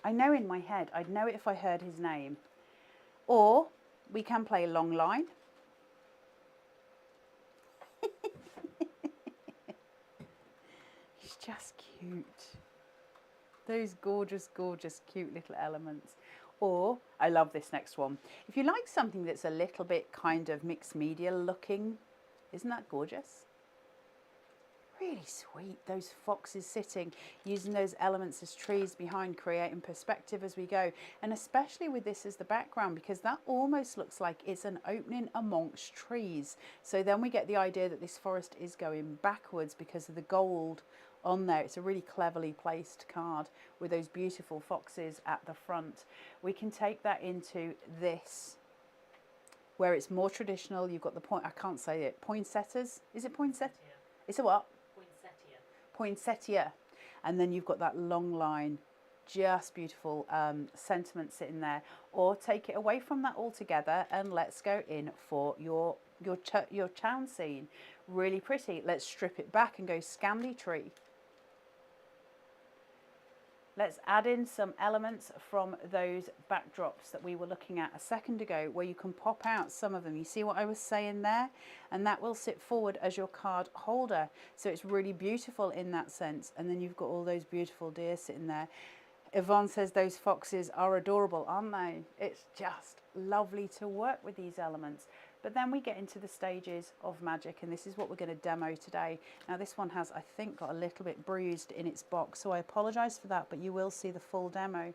I know in my head, I'd know it if I heard his name. Or we can play Long Line. He's just cute. Those gorgeous, gorgeous, cute little elements. Or, I love this next one. If you like something that's a little bit kind of mixed media looking, isn't that gorgeous? Really sweet. Those foxes sitting, using those elements as trees behind, creating perspective as we go. And especially with this as the background, because that almost looks like it's an opening amongst trees. So then we get the idea that this forest is going backwards because of the gold on there. It's a really cleverly placed card with those beautiful foxes at the front. We can take that into this, where it's more traditional. You've got the point, I can't say it, poinsettias. Is it poinsettia? It's a what? Poinsettia. And then you've got that long line, just beautiful sentiment sitting there. Or take it away from that altogether and let's go in for your town scene. Really pretty. Let's strip it back and go Scandi tree. Let's add in some elements from those backdrops that we were looking at a second ago, where you can pop out some of them. You see what I was saying there? And that will sit forward as your card holder. So it's really beautiful in that sense. And then you've got all those beautiful deer sitting there. Yvonne says those foxes are adorable, aren't they? It's just lovely to work with these elements. But then we get into the stages of magic, and this is what we're going to demo today. Now this one has, I think, got a little bit bruised in its box, so I apologise for that, but you will see the full demo.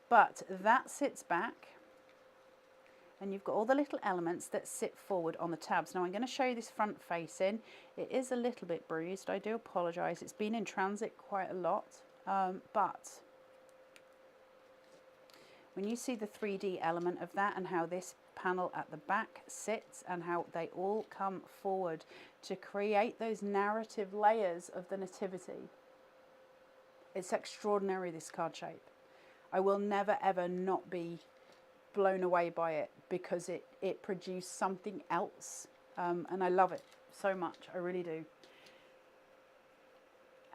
But that sits back, and you've got all the little elements that sit forward on the tabs. Now I'm going to show you this front facing. It is a little bit bruised, I do apologise. It's been in transit quite a lot, but when you see the 3D element of that and how this panel at the back sits and how they all come forward to create those narrative layers of the nativity. It's extraordinary, this card shape. I will never ever not be blown away by it because it produced something else, and I love it so much. I really do.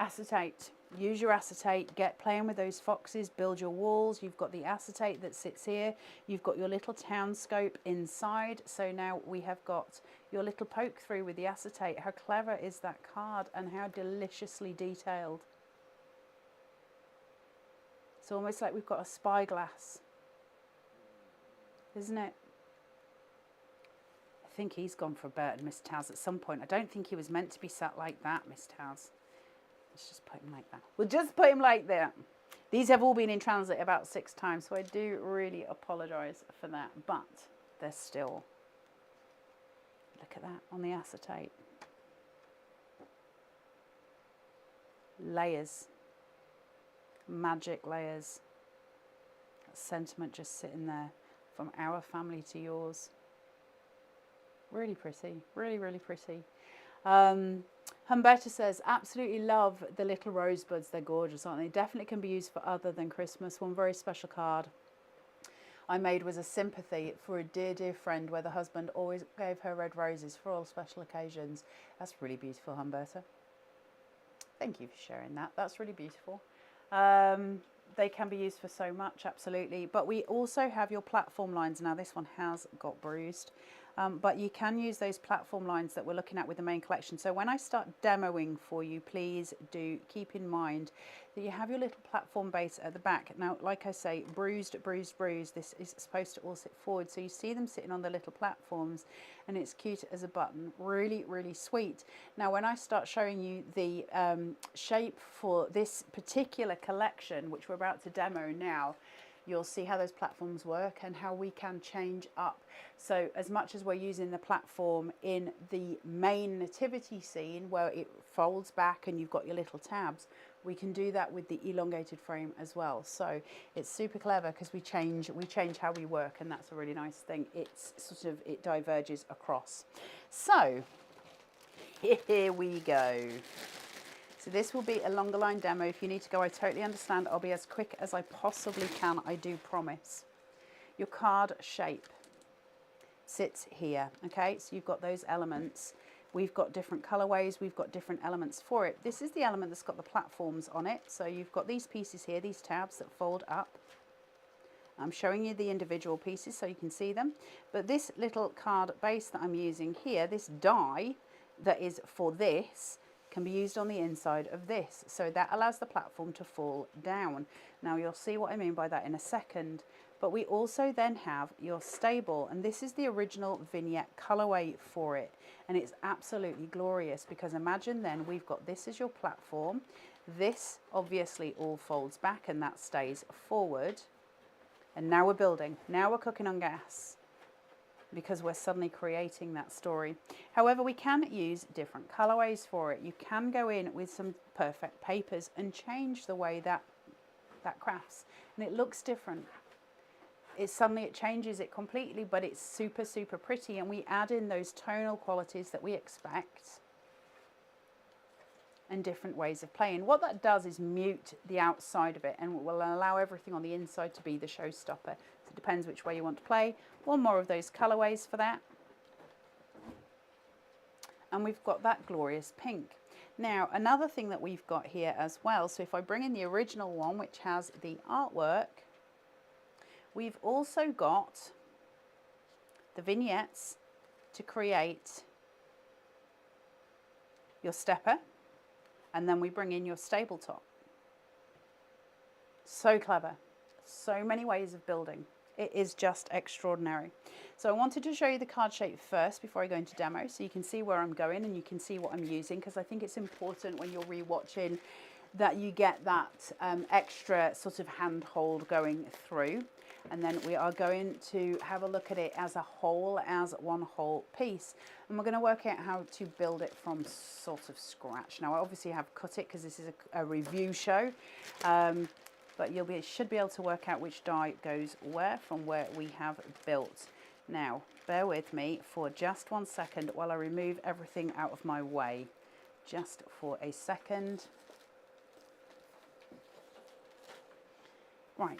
Acetate. Use your acetate, get playing with those foxes, build your walls. You've got the acetate that sits here. You've got your little townscope inside. So now we have got your little poke through with the acetate. How clever is that card and how deliciously detailed. It's almost like we've got a spyglass, isn't it? I think he's gone for a bird, Miss Taz, at some point. I don't think he was meant to be sat like that, Miss Taz. Let's just put him like that. We'll just put him like that. These have all been in transit about 6 times, so I do really apologise for that. But they're still, look at that on the acetate. Layers. Magic layers. That sentiment just sitting there from our family to yours. Really pretty. Really, really pretty. Humberta says, absolutely love the little rosebuds. They're gorgeous, aren't they? Definitely can be used for other than Christmas. One very special card I made was a sympathy for a dear, dear friend where the husband always gave her red roses for all special occasions. That's really beautiful, Humberta. Thank you for sharing that. That's really beautiful. They can be used for so much, absolutely. But we also have your platform lines. Now, this one has got bruised. But you can use those platform lines that we're looking at with the main collection. So when I start demoing for you, please do keep in mind that you have your little platform base at the back. Now, like I say, bruised, bruised, bruised. This is supposed to all sit forward. So you see them sitting on the little platforms and it's cute as a button. Really, really sweet. Now, when I start showing you the shape for this particular collection, which we're about to demo now, you'll see how those platforms work and how we can change up. So as much as we're using the platform in the main nativity scene where it folds back and you've got your little tabs, we can do that with the elongated frame as well. So it's super clever because we change how we work, and that's a really nice thing. It's sort of, it diverges across. So here we go. So this will be a longer line demo. If you need to go, I totally understand. I'll be as quick as I possibly can, I do promise. Your card shape sits here, okay? So you've got those elements. We've got different colorways. We've got different elements for it. This is the element that's got the platforms on it. So you've got these pieces here, these tabs that fold up. I'm showing you the individual pieces so you can see them. But this little card base that I'm using here, this die that is for this, can be used on the inside of this. So that allows the platform to fall down. Now you'll see what I mean by that in a second. But we also then have your stable, and this is the original vignette colorway for it. And it's absolutely glorious because imagine then we've got this as your platform. This obviously all folds back and that stays forward. And now we're building. Now we're cooking on gas, because we're suddenly creating that story. However, we can use different colorways for it. You can go in with some perfect papers and change the way that crafts, and it looks different. It changes it completely, but it's super, super pretty, and we add in those tonal qualities that we expect and different ways of playing. What that does is mute the outside of it and will allow everything on the inside to be the showstopper. It depends which way you want to play. One more of those colorways for that. And we've got that glorious pink. Now, another thing that we've got here as well, so if I bring in the original one, which has the artwork, we've also got the vignettes to create your stepper, and then we bring in your stable top. So clever. So many ways of building. It is just extraordinary. So I wanted to show you the card shape first before I go into demo, so you can see where I'm going and you can see what I'm using, because I think it's important when you're rewatching that you get that extra sort of handhold going through. And then we are going to have a look at it as a whole, as one whole piece. And we're going to work out how to build it from sort of scratch. Now, I obviously have cut it because this is a review show. But should be able to work out which die goes where from where we have built. Now, bear with me for just 1 second while I remove everything out of my way. Just for a second. Right.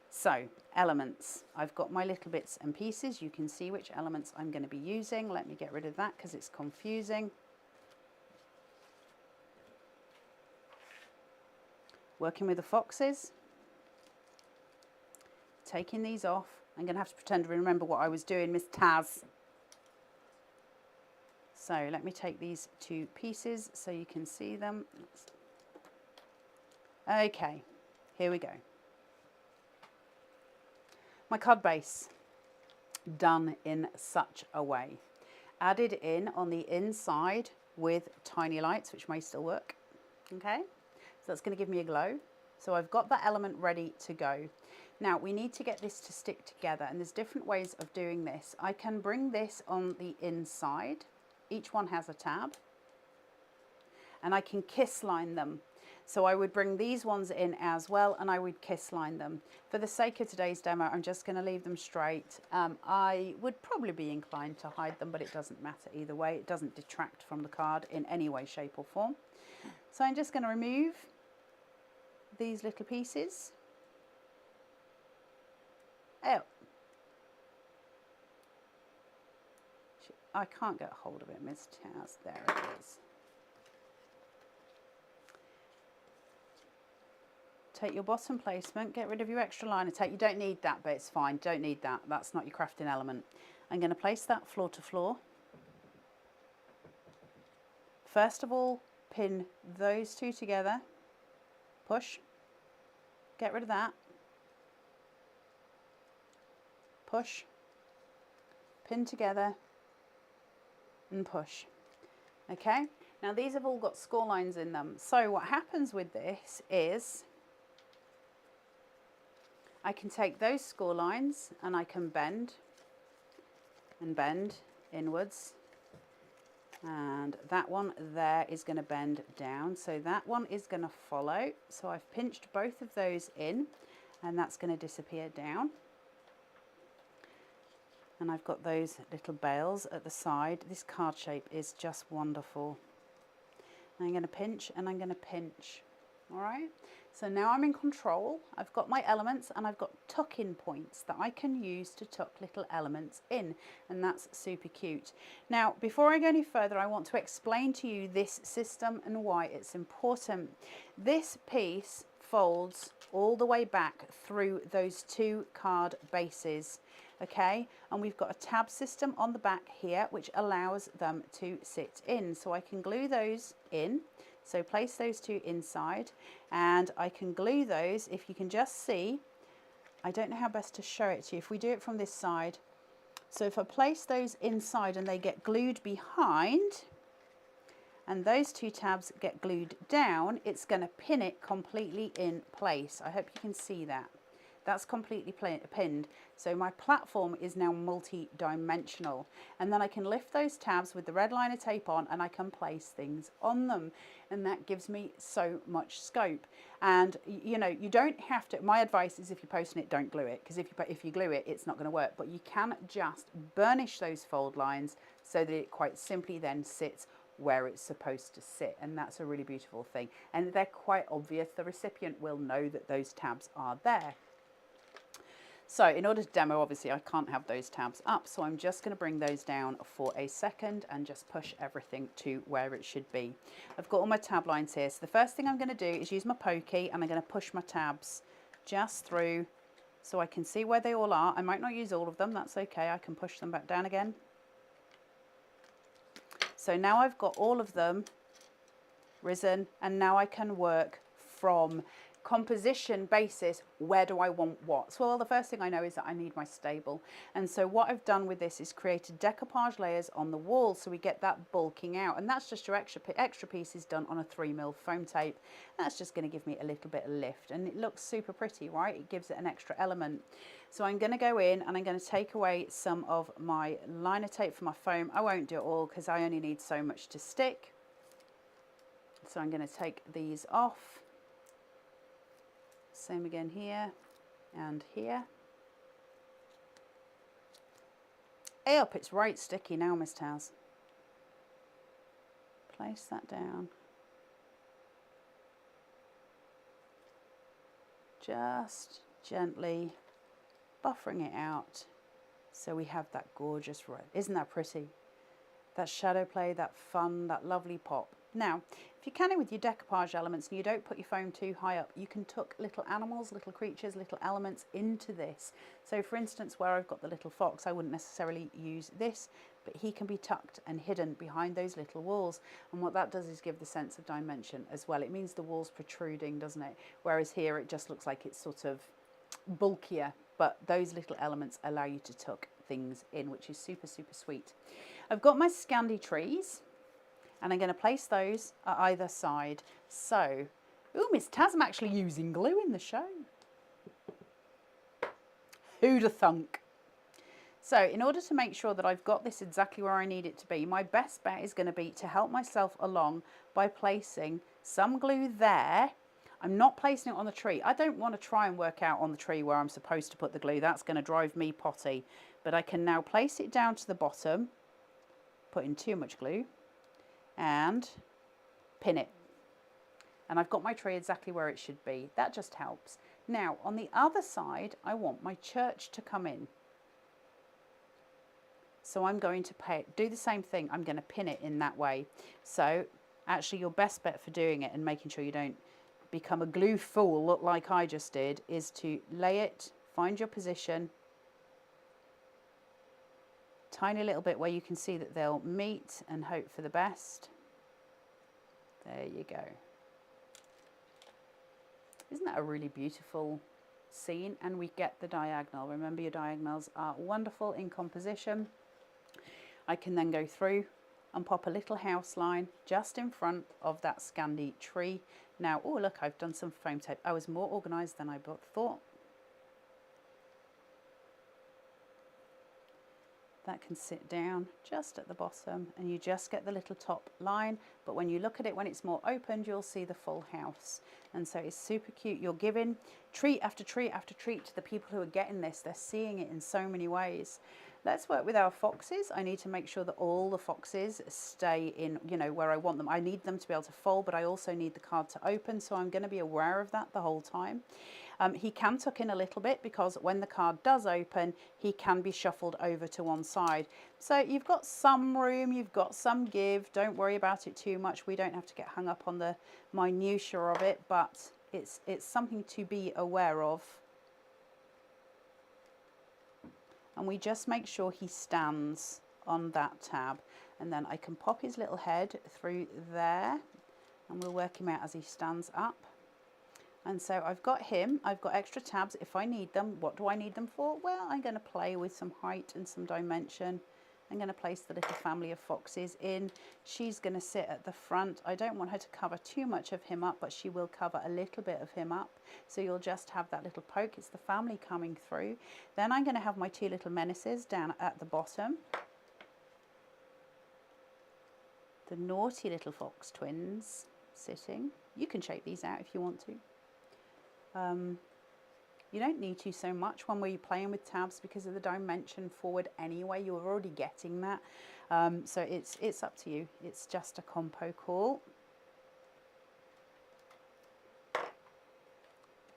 So, elements. I've got my little bits and pieces. You can see which elements I'm going to be using. Let me get rid of that because it's confusing. Working with the foxes, taking these off. I'm going to have to pretend to remember what I was doing, Miss Taz. So let me take these 2 pieces so you can see them. Okay, here we go. My card base, done in such a way. Added in on the inside with tiny lights, which may still work. Okay, so that's going to give me a glow. So I've got that element ready to go. Now we need to get this to stick together, and there's different ways of doing this. I can bring this on the inside. Each one has a tab, and I can kiss line them. So I would bring these ones in as well, and I would kiss line them. For the sake of today's demo, I'm just going to leave them straight. I would probably be inclined to hide them, but it doesn't matter either way. It doesn't detract from the card in any way, shape or form. So I'm just going to remove these little pieces. Oh, I can't get hold of it, Miss Taz. There it is. Take your bottom placement, get rid of your extra liner tape. You don't need that, but it's fine. Don't need that. That's not your crafting element. I'm going to place that floor to floor. First of all, pin those 2 together. Push. Get rid of that. Push. Pin together. And push. Okay? Now these have all got score lines in them. So what happens with this is I can take those score lines and I can bend and bend inwards, and that one there is going to bend down, so that one is going to follow. So I've pinched both of those in, and that's going to disappear down, and I've got those little bales at the side. This card shape is just wonderful. I'm going to pinch and I'm going to pinch. All right, so now I'm in control. I've got my elements and I've got tuck-in points that I can use to tuck little elements in, and that's super cute. Now, before I go any further, I want to explain to you this system and why it's important. This piece folds all the way back through those 2 card bases, okay, and we've got a tab system on the back here which allows them to sit in, so I can glue those in. So place those 2 inside, and I can glue those. If you can just see, I don't know how best to show it to you. If we do it from this side, so if I place those inside and they get glued behind, and those 2 tabs get glued down, it's going to pin it completely in place. I hope you can see that. That's completely pinned. So my platform is now multi-dimensional. And then I can lift those tabs with the red liner tape on, and I can place things on them. And that gives me so much scope. And you know, you don't have to, my advice is if you're posting it, don't glue it. Because if you glue it, it's not going to work. But you can just burnish those fold lines so that it quite simply then sits where it's supposed to sit, and that's a really beautiful thing. And they're quite obvious. The recipient will know that those tabs are there. So in order to demo, obviously I can't have those tabs up, so I'm just going to bring those down for a second and just push everything to where it should be. I've got all my tab lines here, so the first thing I'm going to do is use my pokey, and I'm going to push my tabs just through so I can see where they all are. I might not use all of them, that's okay, I can push them back down again. So now I've got all of them risen, and now I can work from composition basis. Where do I want what? So, well, the first thing I know is that I need my stable, and so what I've done with this is created decoupage layers on the wall, so we get that bulking out, and that's just your extra pieces done on a 3mm foam tape. That's just going to give me a little bit of lift, and it looks super pretty, right? It gives it an extra element. So I'm going to go in and I'm going to take away some of my liner tape for my foam. I won't do it all because I only need so much to stick. So I'm going to take these off. Same again here and here. Hey up, it's right sticky now, Miss Taz. Place that down. Just gently buffering it out so we have that gorgeous red. Isn't that pretty? That shadow play, that fun, that lovely pop. Now, if you're canning with your decoupage elements and you don't put your foam too high up, you can tuck little animals, little creatures, little elements into this. So for instance, where I've got the little fox, I wouldn't necessarily use this, but he can be tucked and hidden behind those little walls. And what that does is give the sense of dimension as well. It means the wall's protruding, doesn't it? Whereas here it just looks like it's sort of bulkier, but those little elements allow you to tuck things in, which is super, super sweet. I've got my Scandi trees, and I'm going to place those at either side. So, ooh, Miss Tasm actually using glue in the show. Who'd have thunk? So in order to make sure that I've got this exactly where I need it to be, my best bet is going to be to help myself along by placing some glue there. I'm not placing it on the tree. I don't want to try and work out on the tree where I'm supposed to put the glue. That's going to drive me potty. But I can now place it down to the bottom, put in too much glue, and pin it. And I've got my tree exactly where it should be. That just helps. Now, on the other side, I want my church to come in. So I'm going to do the same thing. I'm going to pin it in that way. So actually your best bet for doing it and making sure you don't become a glue fool, look like I just did, is to lay it, find your position, tiny little bit where you can see that they'll meet, and hope for the best. There you go. Isn't that a really beautiful scene? And we get the diagonal. Remember, your diagonals are wonderful in composition. I can then go through and pop a little house line just in front of that Scandi tree. Now, oh look, I've done some foam tape. I was more organised than I thought. That can sit down just at the bottom, and you just get the little top line, but when you look at it when it's more opened, you'll see the full house. And so it's super cute. You're giving treat after treat after treat to the people who are getting this. They're seeing it in so many ways. Let's work with our foxes. I need to make sure that all the foxes stay in, you know, where I want them. I need them to be able to fold, but I also need the card to open, so I'm going to be aware of that the whole time. He can tuck in a little bit because when the card does open, he can be shuffled over to one side. So you've got some room, you've got some give. Don't worry about it too much. We don't have to get hung up on the minutiae of it, but it's something to be aware of. And we just make sure he stands on that tab. And then I can pop his little head through there, and we'll work him out as he stands up. And so I've got him, I've got extra tabs if I need them. What do I need them for? Well, I'm going to play with some height and some dimension. I'm going to place the little family of foxes in. She's going to sit at the front. I don't want her to cover too much of him up, but she will cover a little bit of him up. So you'll just have that little poke. It's the family coming through. Then I'm going to have my two little menaces down at the bottom. The naughty little fox twins sitting. You can shape these out if you want to. You don't need to so much when we're playing with tabs because of the dimension forward anyway. You're already getting that. So it's up to you. It's just a compo call.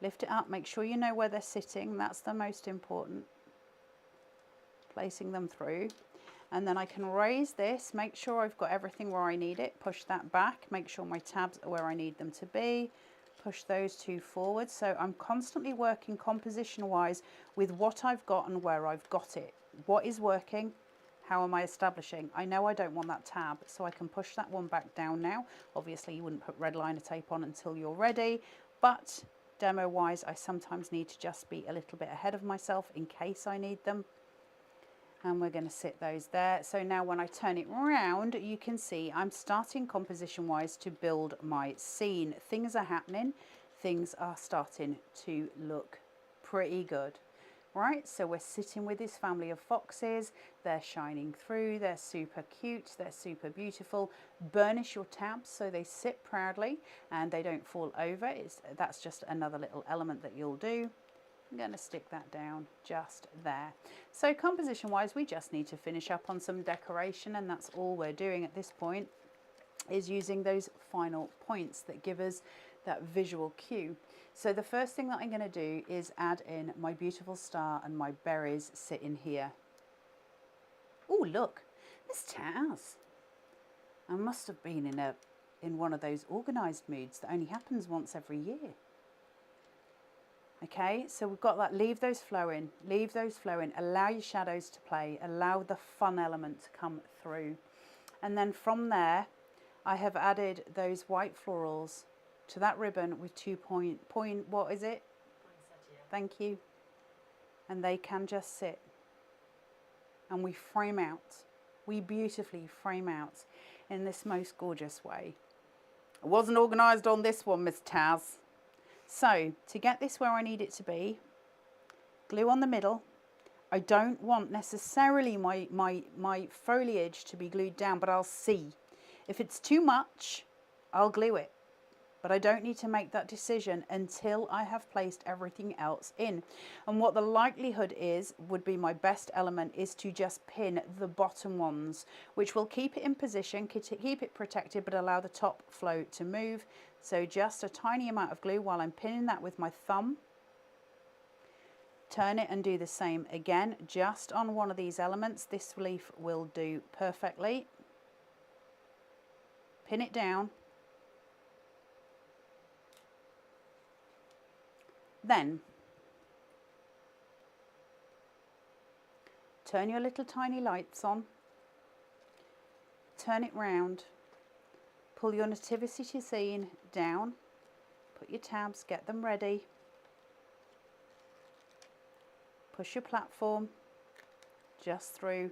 Lift it up. Make sure you know where they're sitting. That's the most important. Placing them through. And then I can raise this. Make sure I've got everything where I need it. Push that back. Make sure my tabs are where I need them to be. Push those two forward. So I'm constantly working composition wise with what I've got and where I've got it. What is working? How am I establishing? I know I don't want that tab, so I can push that one back down now. Obviously you wouldn't put red liner tape on until you're ready, but demo wise I sometimes need to just be a little bit ahead of myself in case I need them. And we're going to sit those there. So now when I turn it round, you can see I'm starting composition wise to build my scene. Things are happening. Things are starting to look pretty good. Right, so we're sitting with this family of foxes. They're shining through. They're super cute. They're super beautiful. Burnish your tabs so they sit proudly and they don't fall over. That's just another little element that you'll do. I'm going to stick that down just there. So composition wise, we just need to finish up on some decoration, and that's all we're doing at this point, is using those final points that give us that visual cue. So the first thing that I'm going to do is add in my beautiful star and my berries sitting here. Oh, look, Miss Taz. I must have been in a in one of those organised moods that only happens once every year. Okay, so we've got that, leave those flowing, allow your shadows to play, allow the fun element to come through. And then from there, I have added those white florals to that ribbon with what is it? Thank you. And they can just sit. And we frame out, we beautifully frame out in this most gorgeous way. I wasn't organised on this one, Miss Taz. So, to get this where I need it to be, glue on the middle. I don't want necessarily my foliage to be glued down, but I'll see. If it's too much, I'll glue it. But I don't need to make that decision until I have placed everything else in. And what the likelihood would be my best element is to just pin the bottom ones, which will keep it in position, keep it protected, but allow the top flow to move. So just a tiny amount of glue while I'm pinning that with my thumb. Turn it and do the same again, just on one of these elements. This leaf will do perfectly. Pin it down. Then, turn your little tiny lights on, turn it round, pull your nativity scene down, put your tabs, get them ready, push your platform just through,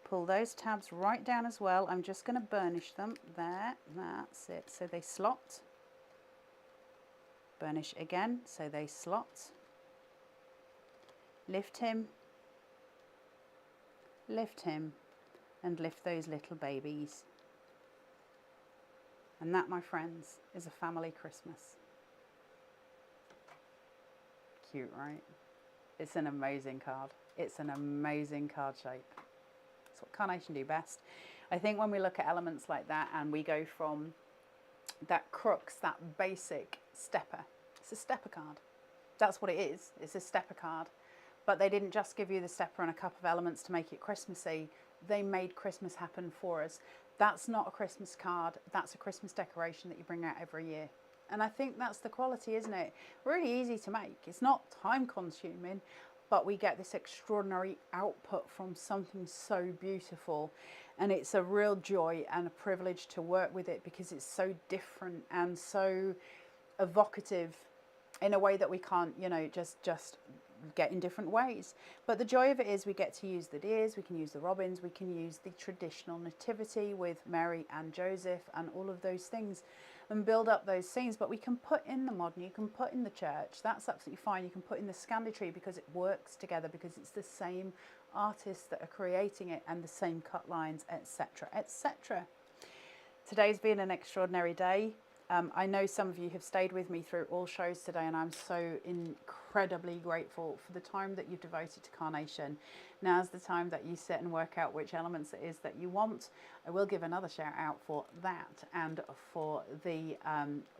pull those tabs right down as well. I'm just going to burnish them, there, that's it, so they slot. Burnish again so they slot. Lift him, and lift those little babies. And that, my friends, is a family Christmas. Cute, right? It's an amazing card. It's an amazing card shape. It's what Carnation do best. I think when we look at elements like that and we go from that crux, that basic stepper. It's a stepper card. That's what it is. It's a stepper card. But they didn't just give you the stepper and a couple of elements to make it Christmassy. They made Christmas happen for us. That's not a Christmas card. That's a Christmas decoration that you bring out every year. And I think that's the quality, isn't it? Really easy to make. It's not time consuming, but we get this extraordinary output from something so beautiful. And it's a real joy and a privilege to work with it because it's so different and so evocative in a way that we can't, you know, just get in different ways. But the joy of it is we get to use the deers, we can use the robins, we can use the traditional nativity with Mary and Joseph and all of those things and build up those scenes. But we can put in the modern, you can put in the church, that's absolutely fine. You can put in the Scandi tree because it works together, because it's the same artists that are creating it and the same cut lines, etc., etc. Today's been an extraordinary day. I know some of you have stayed with me through all shows today, and I'm so incredibly grateful for the time that you've devoted to Carnation. Now's the time that you sit and work out which elements it is that you want. I will give another shout out for that and for the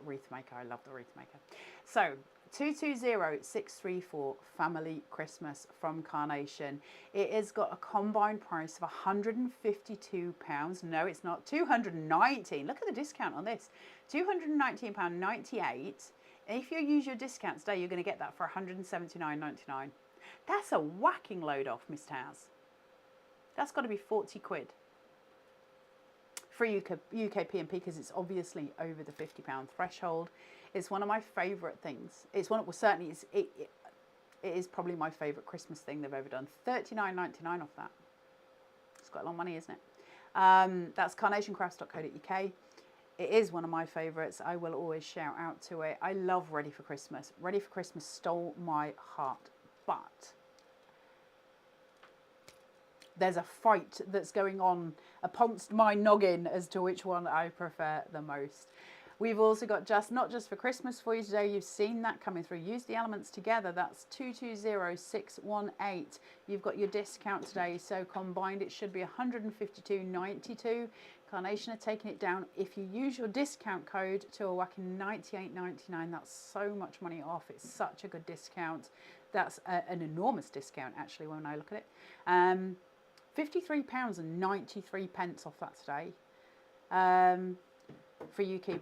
wreath maker. I love the wreath maker. So 220634 Family Christmas from Carnation. It has got a combined price of £152. No, it's not. 219. Look at the discount on this. £219.98. If you use your discount today, you're going to get that for £179.99. That's a whacking load off, Miss Taz. That's got to be 40 quid. Free UK P&P because it's obviously over the £50 threshold. It's one of my favourite things. It's one. Well, certainly it is probably my favourite Christmas thing they've ever done. £39.99 off that. It's quite a lot of money, isn't it? That's carnationcrafts.co.uk. It is one of my favourites. I will always shout out to it. I love Ready for Christmas. Ready for Christmas stole my heart, but there's a fight that's going on upon my noggin as to which one I prefer the most. We've also got not just for Christmas for you today. You've seen that coming through. Use the elements together. That's 220618. You've got your discount today, so combined it should be 152.92. Carnation are taking it down. If you use your discount code to a whacking 98.99, that's so much money off. It's such a good discount. That's an enormous discount actually when I look at it. £53.93 off that today. for UK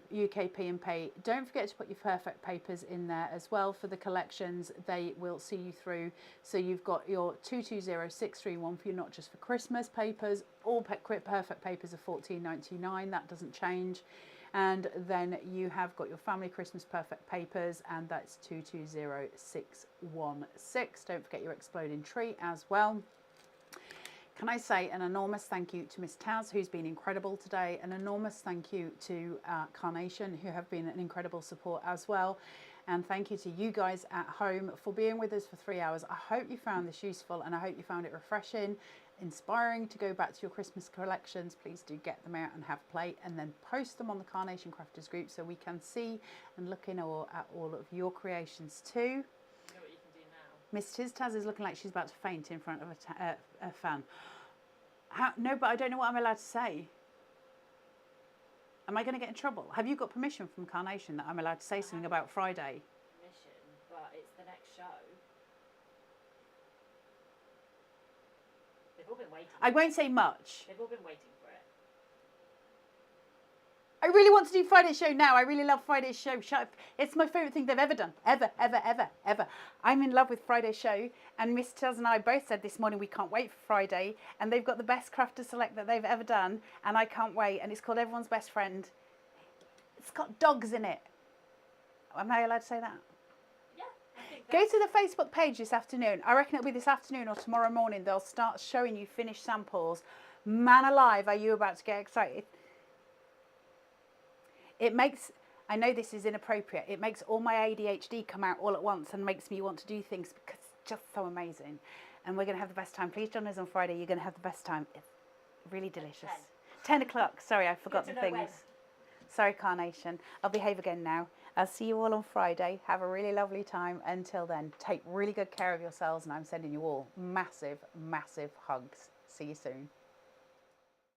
P&P. Don't forget to put your perfect papers in there as well for the collections. They will see you through. So you've got your 220631 for you, not just for Christmas papers. All perfect papers are $14.99. That doesn't change. And then you have got your family Christmas perfect papers, and that's 220616. Don't forget your exploding tree as well. Can I say an enormous thank you to Miss Taz, who's been incredible today. An enormous thank you to Carnation, who have been an incredible support as well. And thank you to you guys at home for being with us for 3 hours. I hope you found this useful, and I hope you found it refreshing, inspiring to go back to your Christmas collections. Please do get them out and have a play, and then post them on the Carnation Crafters group so we can see and look in awe at all of your creations too. You know what you can do now? Miss Taz is looking like she's about to faint in front of a fan. No, but I don't know what I'm allowed to say. Am I going to get in trouble? Have you got permission from Carnation that I'm allowed to say something about Friday? Permission, but it's the next show. They've all been waiting. I won't say much. They've all been waiting for it. I really want to do Friday's show now. I really love Friday's show. It's my favourite thing they've ever done. Ever. I'm in love with Friday's show. And Miss Taz and I both said this morning we can't wait for Friday. And they've got the best crafter select that they've ever done. And I can't wait. And it's called Everyone's Best Friend. It's got dogs in it. Am I allowed to say that? Yeah, I think Go to the Facebook page this afternoon. I reckon it'll be this afternoon or tomorrow morning. They'll start showing you finished samples. Man alive, are you about to get excited? It makes, I know this is inappropriate, it makes all my ADHD come out all at once and makes me want to do things because it's just so amazing. And we're going to have the best time. Please join us on Friday. You're going to have the best time. It's really delicious. 10 o'clock. Sorry, I forgot the things. Sorry, Carnation. I'll behave again now. I'll see you all on Friday. Have a really lovely time. Until then, take really good care of yourselves, and I'm sending you all massive, massive hugs. See you soon.